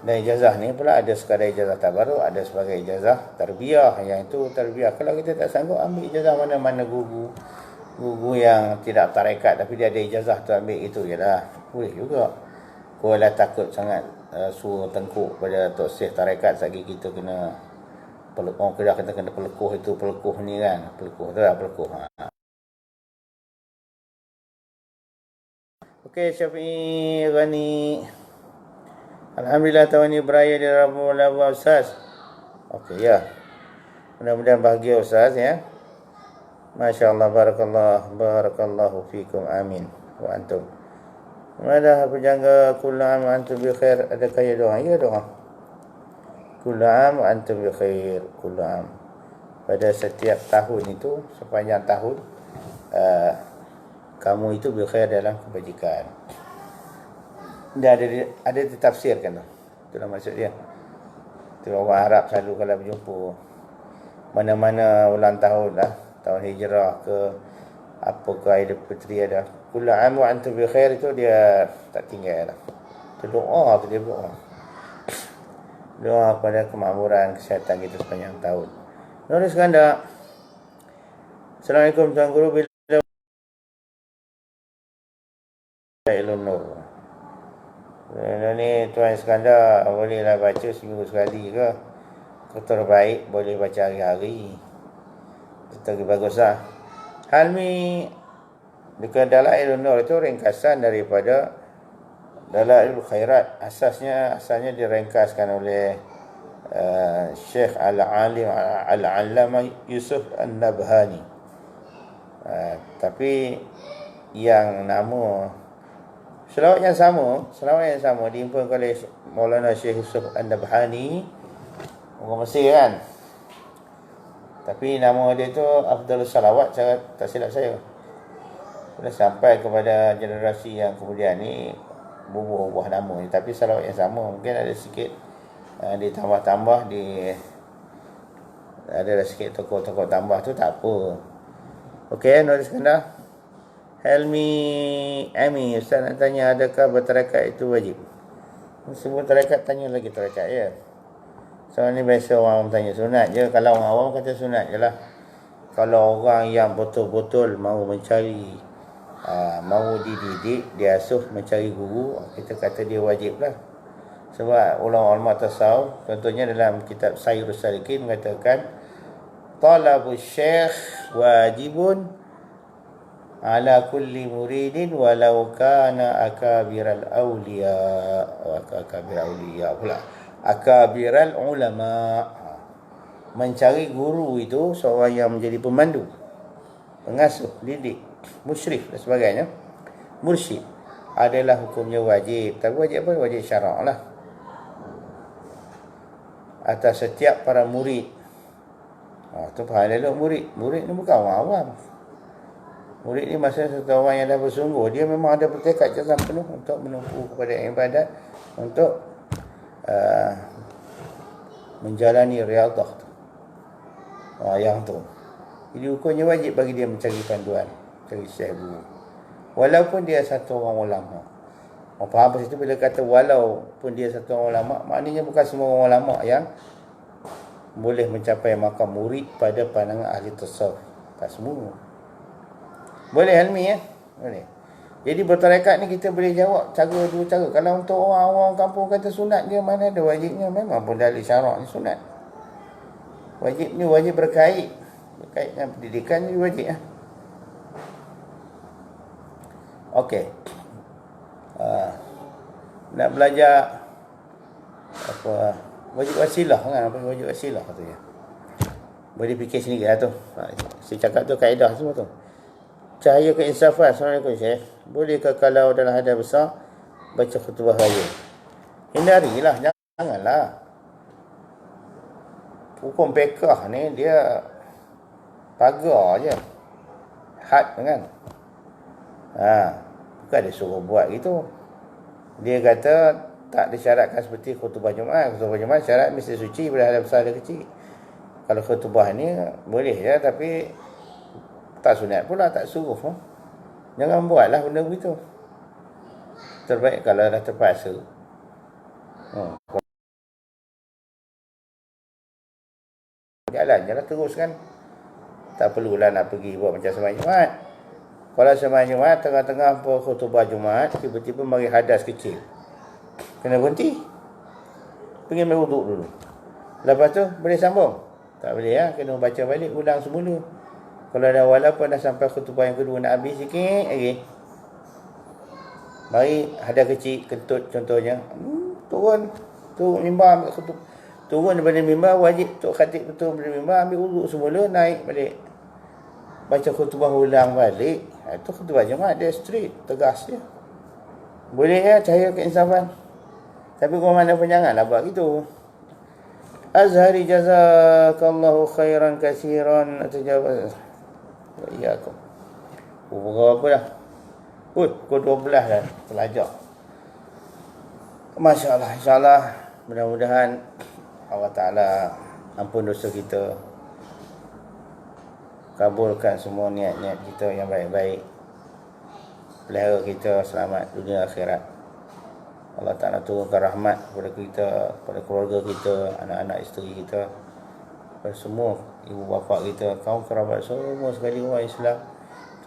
Dan ijazah ni pula ada sekadar ijazah tabarruk, ada sebagai ijazah tarbiyah. Yang itu tarbiyah. Kalau kita tak sanggup ambil ijazah mana-mana guru yang tidak tarekat tapi dia ada ijazah tu, ambil itu je lah. Boleh juga. Kau lah takut sangat suruh tengkuk pada Tok Syekh tarekat lagi kita kena orang Kedah kena pelekuh itu, pelekuh ni kan. Pelekuh tu lah, pelekuh. Okey, Syafi'i Ghani. Alhamdulillah tahun ini beraya di Rabbul Ustaz. Okey, ya. Mudah-mudahan bahagia Ustaz ya. Masya Allah, barakallahu fikum, amin. Wa antum. Mana berjangka kullu am wa antum bi khair. Adakah ya doa? Ya doa. Kullu am wa antum bi khair. Kullu am. Pada setiap tahun itu, sepanjang tahun, kamu itu bi khair dalam kebajikan. Dia ada ditafsirkan tu. Itulah maksud dia. Itu orang Arab selalu kalau berjumpa mana-mana ulang tahun lah, tahun hijrah ke apa ke Aidilfitri ada. Kullu am wa antum bi khair itu dia tak tinggal lah. Itu doa tu dia doa. Doa pada kemakmuran kesihatan kita sepanjang tahun. Nur Iskandar. Assalamualaikum Tuan Guru, bila Ilmu Nur. Ni Tuan Iskandar bolehlah baca seminggu sekali ke. Terbaik boleh baca hari-hari. Itu lagi bagus lah. Halmi dekat Dalailun Nur itu ringkasan daripada Dalailul Khairat. Asalnya direngkaskan oleh Syekh Al-Allamah Yusuf An-Nabhani. Tapi yang nama selawat yang sama diimpunkan oleh Maulana Syekh Yusuf An-Nabhani, orang Mesir kan. Tapi nama dia tu Afdalus Salawat, saya tak silap saya. Sudah sampai kepada generasi yang kemudian ni bubuh-bubuh nama ni, tapi salawat yang sama. Mungkin ada sikit ditambah-tambah, ada sikit tokoh-tokoh tambah tu, tak apa. Okey, Nur Iskandar. Helmi Ami, Ustaz nak tanya, adakah bertarekat itu wajib? Semua tarekat tanya lagi tarekat ya. Soal ni biasa orang tanya sunat je. Kalau orang awam kata sunat je lah. Kalau orang yang betul-betul mahu mencari, mahu dididik, diasuh mencari guru, kita kata dia wajib lah. Sebab ulama-ulama tasawuf, contohnya dalam kitab Sayyidus Salikin mengatakan, talabus syekh wajibun ala kulli muridin walau kana akabiral awliya. Akabiral ulama. Mencari guru itu seorang yang menjadi pemandu, pengasuh, didik, musyrif dan sebagainya, mursyid, adalah hukumnya wajib. Tapi wajib apa? Wajib syarak lah atas setiap para murid. Itu faham dulu murid. Murid ni bukan orang awam. Murid ni maksudnya satu orang yang dah bersungguh. Dia memang ada bertekad jazam penuh untuk menempuh kepada ibadat, untuk menjalani riyadhah tu. Yang tu. Jadi hukumnya wajib bagi dia mencari panduan, cari syekh guru. Walaupun dia satu orang ulama. Orang faham pas itu bila kata walaupun dia satu orang ulama, maknanya bukan semua orang ulama yang boleh mencapai makam murid pada pandangan ahli tasawuf. Tak semua. Boleh Helmi ya? Boleh. Jadi bertarekat ni kita boleh jawab dua cara. Kalau untuk orang-orang kampung kata sunat dia, mana ada wajibnya? Memang pun dalil syarak ni sunat. Wajib ni wajib berkait dengan pendidikan ni wajib ya. Okey. Nak belajar apa wajib wasilah kan? Apa wajib wasilah katanya? Boleh fikir sendiri lah tu. Saya cakap tu kaedah semua tu. Cahaya keinsafan. Assalamualaikum Syekh. Bolehkah kalau dalam hadas besar baca khutbah raya? Hindarilah, janganlah. Hukum fiqh ni dia pagar je. Had kan. Bukan dia suruh buat gitu. Dia kata tak disyaratkan seperti khutbah Jumaat. Khutbah Jumaat syarat mesti suci pada hadas besar dan kecil. Kalau khutbah ni boleh je, tapi tak sunat pula, tak suruh. Jangan buatlah benda begitu. Terbaik kalau dah terpaksa. Jalan teruskan. Tak perlulah nak pergi buat macam sembahyang Jumaat. Kalau sembahyang Jumaat, tengah-tengah khutbah Jumaat, tiba-tiba mari hadas kecil. Kena berhenti. Pergi ambil wuduk dulu. Lepas tu boleh sambung. Tak boleh kena baca balik, ulang semula. Kalau dah walaupun dah sampai khutbah yang kedua nak habis sikit lagi. Mari hadas kecil, kentut contohnya. Turun mimbar ambil khutbah. Turun daripada mimbar, wajib tok khatib betul daripada mimbar, ambil wuduk semula, naik balik. Baca khutbah ulang balik. Itu khutbah Jumaat, dia straight, tegas dia. Boleh cahaya keinsafan. Tapi kau mana pun janganlah buat gitu. Azhari jazakallahu khairan kasiran. Atajabaz. Waiyakum. Berapa dah? Pukul 12 dah pelajar. Masya Allah, insyaAllah. Mudah-mudahan Allah Ta'ala ampun dosa kita. Kabulkan semua niat-niat kita yang baik-baik. Pelihara kita selamat dunia akhirat. Allah Ta'ala turunkan rahmat kepada kita, kepada keluarga kita, anak-anak isteri kita, kepada semua ibu bapa kita, kaum kerabat semua sekali orang Islam.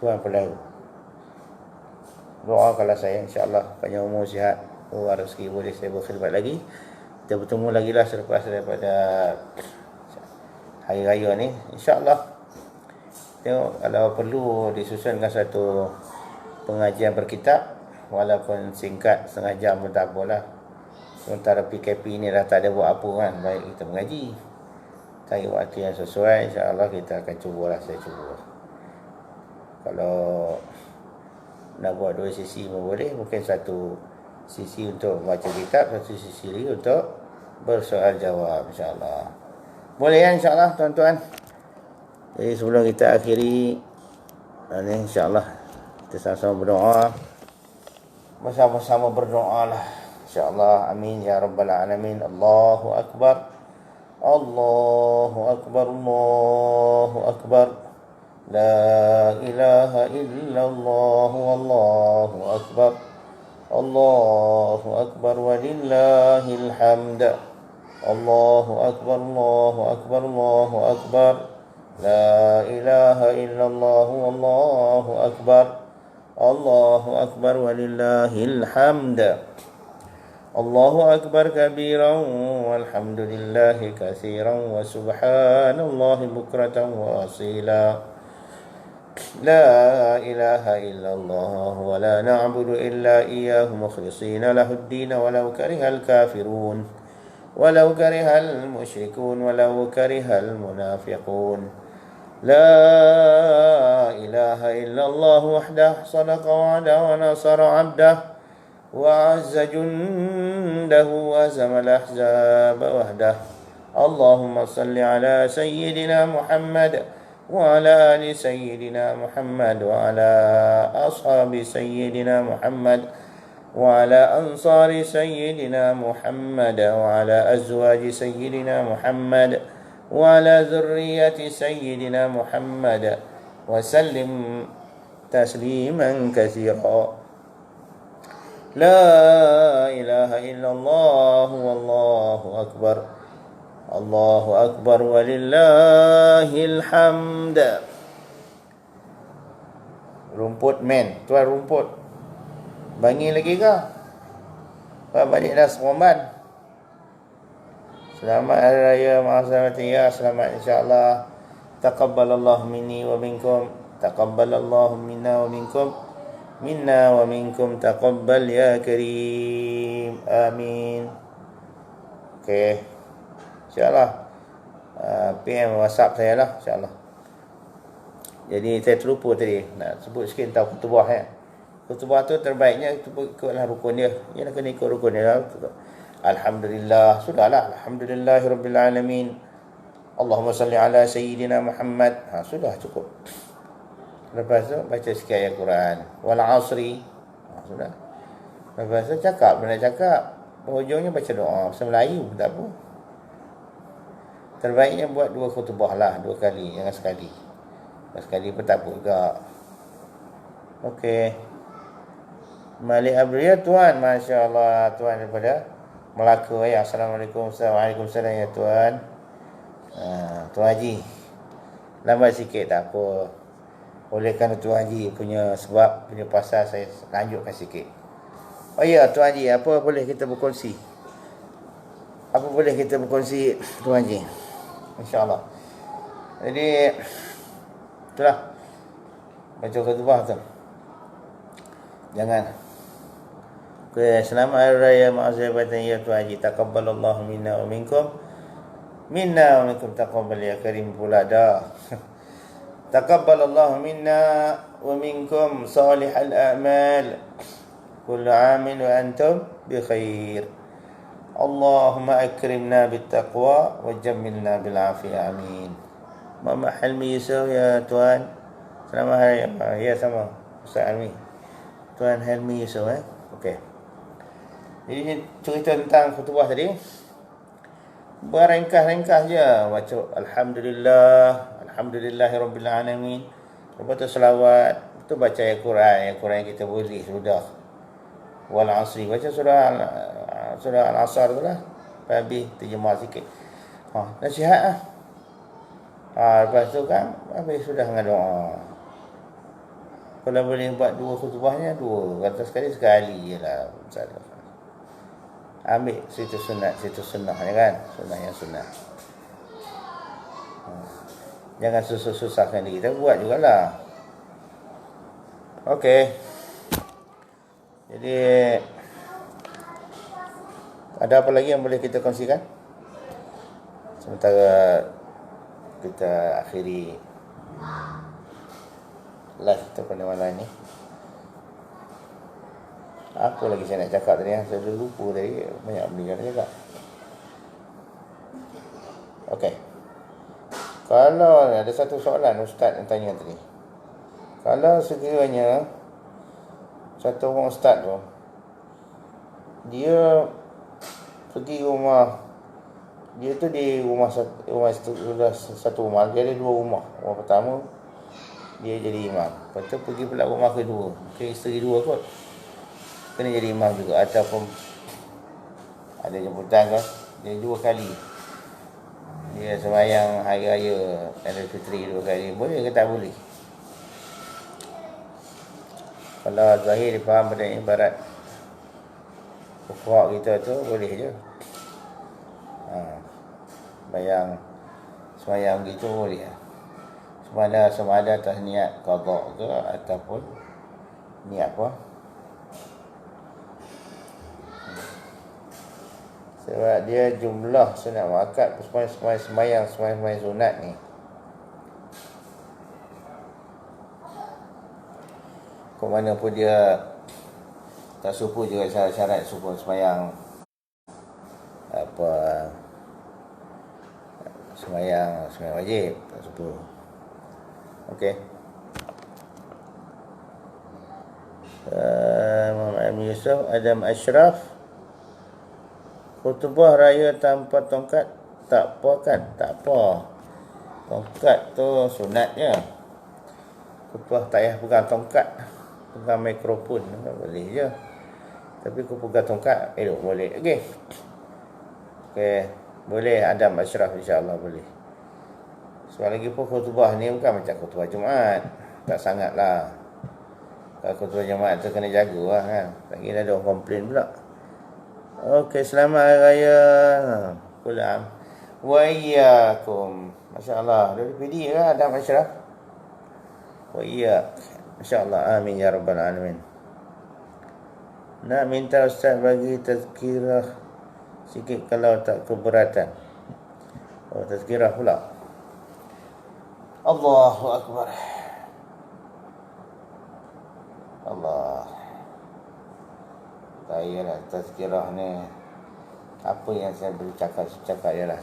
Tuhan pelihara. Doakanlah saya, insyaAllah panjang umur, sihat, luar rezeki, boleh saya berkhidmat lagi. Kita bertemu lagi lah selepas daripada hari raya ni, insyaAllah. Tengok kalau perlu disusunkan satu pengajian berkitab, walaupun singkat, setengah jam pun tak apalah. Sementara PKP ni dah tak ada buat apa kan, baik kita mengaji. Cari waktu yang sesuai, insyaAllah kita akan cubalah, saya cuba. Kalau nak buat dua sisi pun boleh, mungkin satu sisi untuk baca kitab, satu sisi lagi untuk bersoal jawab, insyaAllah. Boleh kan insyaAllah tuan-tuan. Jadi sebelum kita akhiri ni, insyaAllah kita sama-sama berdoa. Bersama-sama berdoa lah, insyaAllah. Amin ya rabbal alamin. Allahu akbar, Allahu akbar, Allahu akbar. La ilaha illallah, Wallahu akbar, Allahu akbar, walillahil hamd. Allahu akbar, Allahu akbar, Allahu akbar. La ilaha illallah, Wallahu akbar, Allahu akbar, walillahil hamd. Allahu akbar kabiran, walhamdulillahi katsiran, wa subhanallahi bukratan wa asila. La ilaha illallah, wa la na'budu illa iyyahu mukhlishina lahuddin, walau karihal kafirun, walau karihal musyrikun, walau karihal munafiqun. La ilaha illallah wahdah, sadaqa wa'dah, wa nasara 'abdah, wa 'azza jundahu, wa hazamal ahzaba wahdah. Allahumma salli ala sayyidina Muhammad wa ala ali sayyidina Muhammad wa ala ashabi sayyidina Muhammad wa ala ansari sayyidina Muhammad wa ala azwaji sayyidina Muhammad wa ala zurriyati sayyidina Muhammad wa sallim tasliman katsira. La ilaha illallah, wallahu akbar, Allahu akbar, walillahil hamd. Rumput men, tuan rumput. Bangi lagi ke? Balik dah Seremban. Selamat Hari Raya Mahasiswa. Selamat insyaAllah. Taqabbalallahu minni wa minkum. Taqabbalallahu minna wa minkum. Minna wa minkum taqabbal ya karim. Amin. Okey. InsyaAllah. PM WhatsApp saya lah, insyaAllah. Jadi saya terlupa tadi nak sebut sikit tentang khutbah ya. Khutbah tu terbaiknya itu ikutlah rukun dia. Dia nak kena ikut rukun dia lah. Alhamdulillah, sudahlah. Alhamdulillahirabbil alamin. Allahumma salli ala sayyidina Muhammad. Sudah cukup. Lepas tu baca sikit ayat Quran. Wal asri. Sudah. Lepas tu cakap, benda cakap. Hujungnya baca doa. Bahasa Melayu, tak apa. Terbaiknya buat 2 khutbah lah, 2 kali, jangan sekali. Sekali pun tak apa juga. Okey. Malik Abria tuan, masya-Allah, tuan daripada Melaka ya. Assalamualaikum. Waalaikumsalam ya tuan. Tuan Haji. Lambat sikit tak apa. Oleh kerana Tuan Haji punya sebab, punya pasal, saya lanjutkan sikit. Oh ya Tuan Haji, apa boleh kita berkongsi? Apa boleh kita berkongsi Tuan Haji? InsyaAllah. Jadi itulah, baca khutbah tu. Jangan. Okay, selamat Hari Raya Ma'azabatan ya Tuan Haji. Taqabbalallahu minna wa minkum. Minna wa minkum taqabbal ya karim pula dah. Taqabbalallahu minna wa minkum salihal a'mal. Kullu amin wa antum bi khair. Allahumma akrimna bit taqwa wa jammilna bil afiyah. Amin. Mama Halmi Yusuf ya Tuan. Selamat hari ya sama Ustaz Halmi. Tuan Halmi Yusuf Okey. Jadi cerita tentang khutbah tadi. Berringkas-ringkas je baca alhamdulillah, alhamdulillahirabbil alamin. Lepas tu selawat, tu baca ayat Quran yang kita boleh sudah. Wal asri, baca surah Al-Asr tu lah. Habis terjemah sikit. Nasihat lah. Lepas tu kan habis sudah dengan doa. Kalau boleh buat 2 khutbahnya 2, kata sekali je lah. Ambil situ sunnah ya kan, sunnah yang sunnah. Jangan susah-susahkan diri kita, buat jugalah. Okey. Jadi ada apa lagi yang boleh kita kongsikan sementara kita akhiri live kita pada malam ni? Apa lagi saya nak cakap tadi? Saya dah lupa tadi. Banyak benda nak cakap. Okey. Kalau ada satu soalan Ustaz yang tanya tadi. Kalau sekiranya satu orang Ustaz tu, dia pergi rumah, dia tu di rumah satu rumah, dia ada 2 rumah. Rumah pertama dia jadi imam. Lepas tu pergi pula rumah kedua, ke isteri 2 kot, kena jadi imam juga. Ataupun ada jemputan kan, dia 2 kali dia sembahyang hari raya Aidilfitri 2 kali, boleh ke tak boleh? Kalau zahir difaham pada ibarat pokok kita tu boleh je. Sembahyang gitu boleh. Sama ada atas niat qada ke ataupun niat apa. Sebab dia jumlah sunat muakkad sembahyang sunat ni. Ke mana pun dia tak supu juga syarat supu sembahyang sembahyang wajib tak supu. Okey. Muhammad Yusuf Adam Ashraf, khutbah raya tanpa tongkat tak apa kan? Tak apa. Tongkat tu sunatnya. Khutbah tak payah pegang tongkat, pegang mikrofon boleh je. Tapi kau pegang tongkat elok boleh. Okey. Boleh Adam Ashraf, insya-Allah boleh. Soal lagi pun khutbah ni bukan macam khutbah Jumaat. Tak sangatlah. Kalau khutbah Jumaat tu kena jaga lah kan. Tak kira ada orang komplain pula. Okey, selamat Hari Raya. Pulang. Wa iyyakum. Masya-Allah. Dari PD kan Adam Ashraf? Wa iyyak. Masya-Allah. Amin ya rabbal alamin. Nak minta Ustaz bagi tazkirah sikit kalau tak keberatan. Oh, tazkirah pula. Allahu Akbar. Allah. Tayalah tazkirah ni. Apa yang saya boleh cakap ialah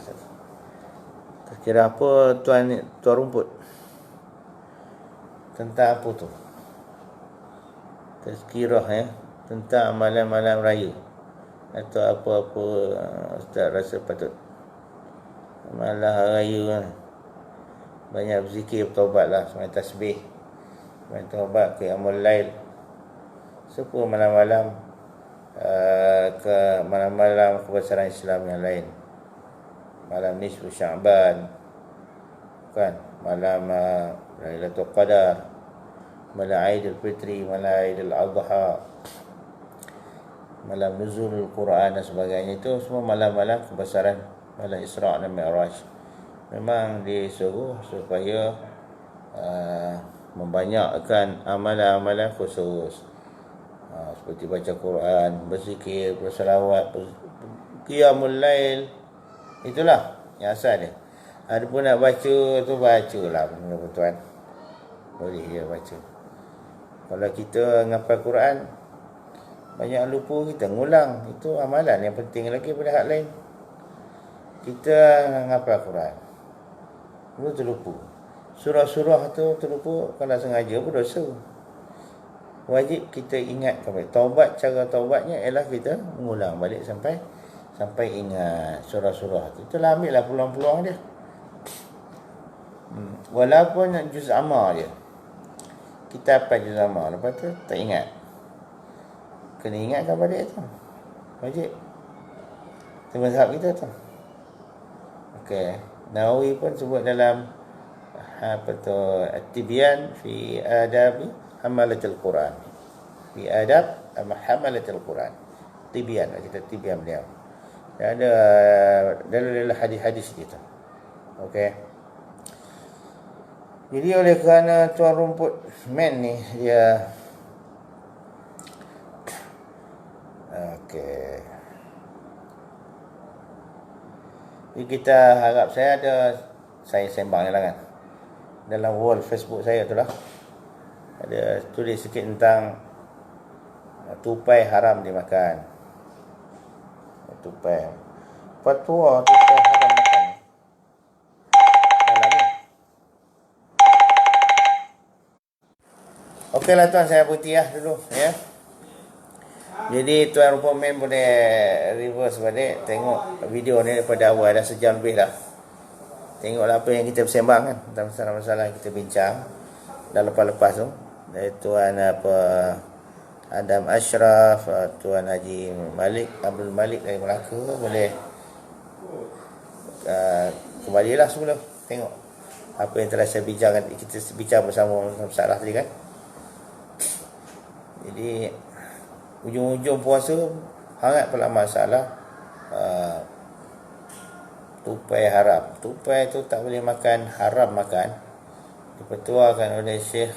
tazkirah apa tuan rumput? Tentang apa tu? Tazkirah tentang malam-malam raya atau apa-apa Ustaz rasa patut. Malam raya banyak berzikir, bertaubatlah, semain tasbih, semain taubat, qiyamul lail. Sepuluh malam-malam ke malam-malam kebesaran Islam yang lain. Malam nisfu Sya'ban, kan? Malam Lailatul Qadar, malam Aidil Fitri, malam Aidil Adha, malam nuzulul Quran dan sebagainya. Itu semua malam-malam kebesaran, malam Isra' dan Mi'raj. Memang disuruh supaya membanyakkan amalan-amalan khusus, seperti baca Quran, berzikir, bersalawat, qiyamul lail. Itulah yang asal dia. Ada pun nak baca tu, bacalah tuan. Boleh dia baca. Kalau kita ngapal Quran, banyak lupa, kita ngulang. Itu amalan yang penting lagi pada hak lain. Kita ngapal Quran, lu terlupa. Surah-surah tu terlupa, kalau sengaja pun dosa. Wajib kita ingat kembali. Taubat, cara taubatnya ialah kita mengulang balik sampai ingat surah-surah tu. Itulah, ambillah peluang-peluang dia. Walaupun juz amma je, kita apa juz amma, lepas tu tak ingat, kena ingatkan balik tu. Wajib. Itu mazhab kita tu. Okey, Nawawi pun sebut dalam apa tu, At-Tibyan fi Adab Hamalatul Quran. Fi Adab Hamalatul Quran. Tibyan, kita Tibyan beliau. Dan ada dalam hadis-hadis gitu. Okey. Jadi oleh kerana tuan rumput man ni dia okey. Jadi kita harap, saya sembang je lah kan, dalam wall Facebook saya tu lah, ada tulis sikit tentang tupai haram dimakan. Tupai, fatwa tupai haram makan. Dalam ni. Okeylah tuan, saya berhenti dulu ya. Jadi tuan rumput man boleh reverse balik, tengok video ni daripada awal, dah sejam lebih dah. Tengoklah apa yang kita bersembang kan, tentang masalah-masalah yang kita bincang dah lepas-lepas tu. Dari tuan Adam Ashraf, tuan Haji Abdul Malik dari Melaka, boleh kembalilah semula tengok apa yang telah saya bincangkan, kita bincang bersama masalah tadi kan. Jadi ujung-ujung puasa hangat pula masalah tupai haram. Tupai tu tak boleh makan, haram makan. Dipetuakan oleh Syekh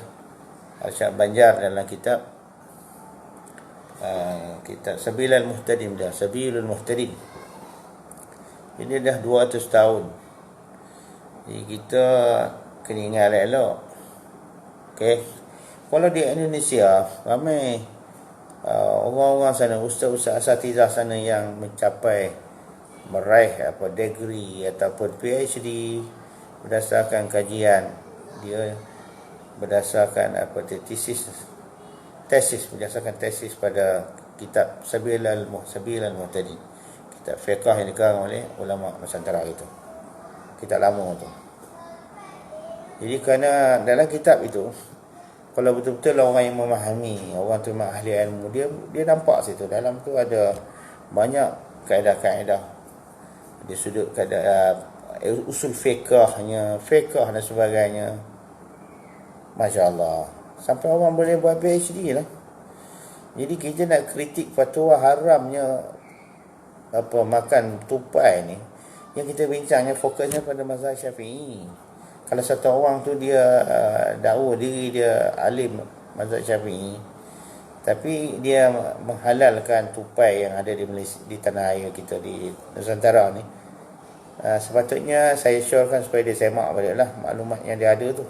Arsyad Banjar dalam kitab Sabilul Muhtadin dah. Sabilul Muhtadin. Ini dah 200 tahun. Jadi kita kena ingat elok. Okey. Kalau di Indonesia ramai orang-orang sana, ustaz-ustaz asatizah sana yang meraih degree ataupun PhD berdasarkan kajian dia, berdasarkan berdasarkan tesis pada kitab Sabilul Muhtadin, kitab fiqh yang dikarang oleh ulama Nusantara itu, kitab lama tu. Jadi kerana dalam kitab itu, kalau betul-betul orang yang memahami, orang tu memang ahli ilmu, dia nampak situ dalam tu ada banyak kaedah-kaedah di sudut usul fiqhnya, fiqh dan sebagainya. Masya-Allah, sampai orang boleh buat PhD lah. Jadi kita nak kritik fatwa haramnya makan tupai ni, yang kita bincangnya fokusnya pada mazhab Syafi'i. Kalau satu orang tu dia dakwa diri dia alim mazhab Syafi'i, tapi dia menghalalkan tupai yang ada di Malaysia, di tanah air kita di Nusantara ni, Sepatutnya saya syorkan supaya dia semak balik lah maklumat yang dia ada tu.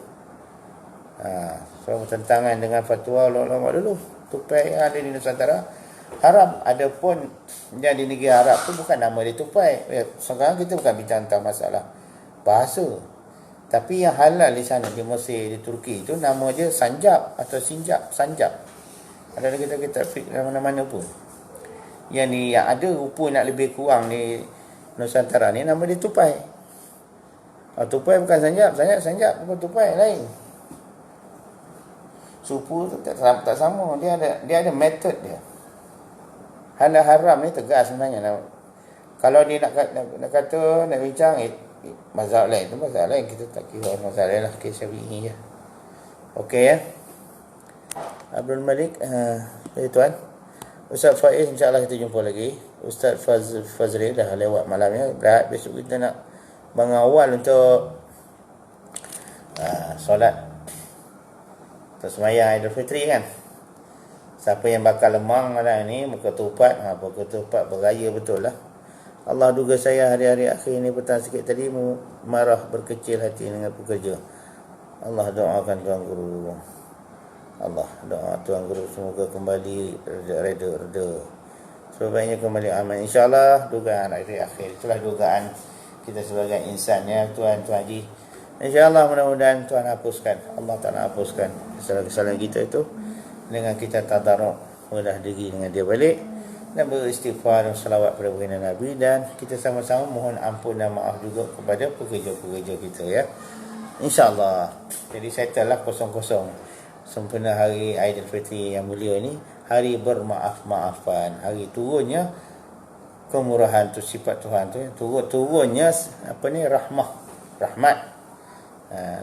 So bertentangan dengan fatwa ulama dulu. Tupai yang ada di Nusantara haram. Adapun yang di negeri Arab tu bukan nama dia tupai. Sekarang kita bukan bincang tentang masalah bahasa. Tapi yang halal di sana, di Mesir, di Turki tu nama dia sanjab atau sanjab. Ada lagi kita mana-mana pun. Yang ni yang ada rupa nak lebih kurang ni Nusantara ni nama dia tupai. Tupai bukan sanjab bukan tupai lain. Supu tu tak sama, dia ada metod dia. Halal haram ni tegas sebenarnya. Kalau dia nak kata nak bincang mazhab lain tu mazhab lain, kita tak kira mazhab lain lah, kes Syafi'i je. Okey ya. Abdul Malik, tuan Ustaz Faiz, insyaAllah kita jumpa lagi. Ustaz Fazril dah lewat malamnya. Berat besok kita nak mengawal untuk solat atau sembahyang Idul Fitri kan. Siapa yang bakal lemang malam ni, muka tupat beraya betul lah. Allah duga saya hari-hari akhir ni petang sikit tadi marah berkecil hati dengan pekerja. Allah doakan Tuan Guru. Allah doa Tuan Guru semoga kembali reda. Sebaiknya kembali aman. InsyaAllah dugaan akhir. Itulah dugaan kita sebagai insan ya Tuan Haji. InsyaAllah mudah-mudahan Tuan hapuskan. Allah Ta'ala hapuskan kesalahan-kesalahan kita itu dengan kita tadaruk mudah diri dengan dia balik dan beristighfar dan salawat pada baginda Nabi, dan kita sama-sama mohon ampun dan maaf juga kepada pekerja-pekerja kita ya. InsyaAllah. Jadi settle lah kosong-kosong. Sempena hari Aidilfitri yang mulia ini, hari bermaaf-maafan, hari turunnya kemurahan tu, sifat Tuhan tu, turunnya rahmat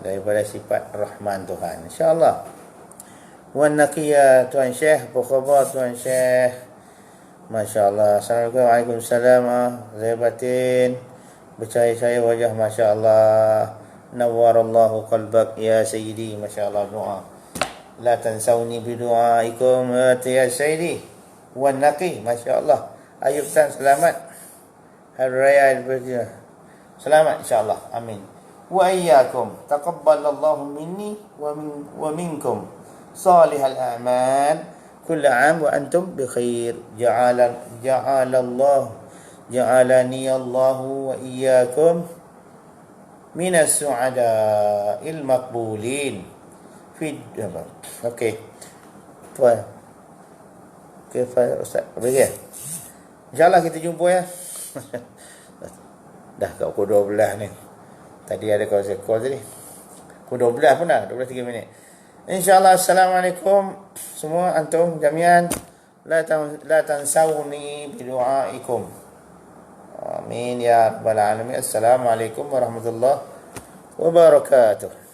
daripada sifat Rahman Tuhan. InsyaAllah. Wan Naqiya Tuan Syekh, apa khabar Tuan Syekh? Masya Allah. Assalamualaikum. Waalaikumsalam. Zahir batin, bercahaya wajah, Masya Allah. Nawwarallahu qalbak ya Sayyidi. Masya Allah doa. La tansawni bidu'aikum ya Sayyidi. Wan Naqi. Masya Allah. Ayub Tan selamat. Hari Raya Aidilfitri. Selamat insyaAllah. Amin. Wa iyyakum. Taqabbalallahu minni wa minkum salihal a'mal. Kullu 'am wa antum bi khair. Ja'alani Allah wa iyyakum minas su'ada'il maqbulin. Okey. Tuan. Okey, Ustaz. Boleh. InsyaAllah kita jumpa ya. Dah kat pukul 12 ni. Tadi ada call tadi. Pukul 12 pun dah, 12:03 minit. InsyaAllah. Assalamualaikum semua antum jami'an. La tansawni bidu'aikum. Amin ya rabbal alamin. Assalamualaikum warahmatullahi wabarakatuh.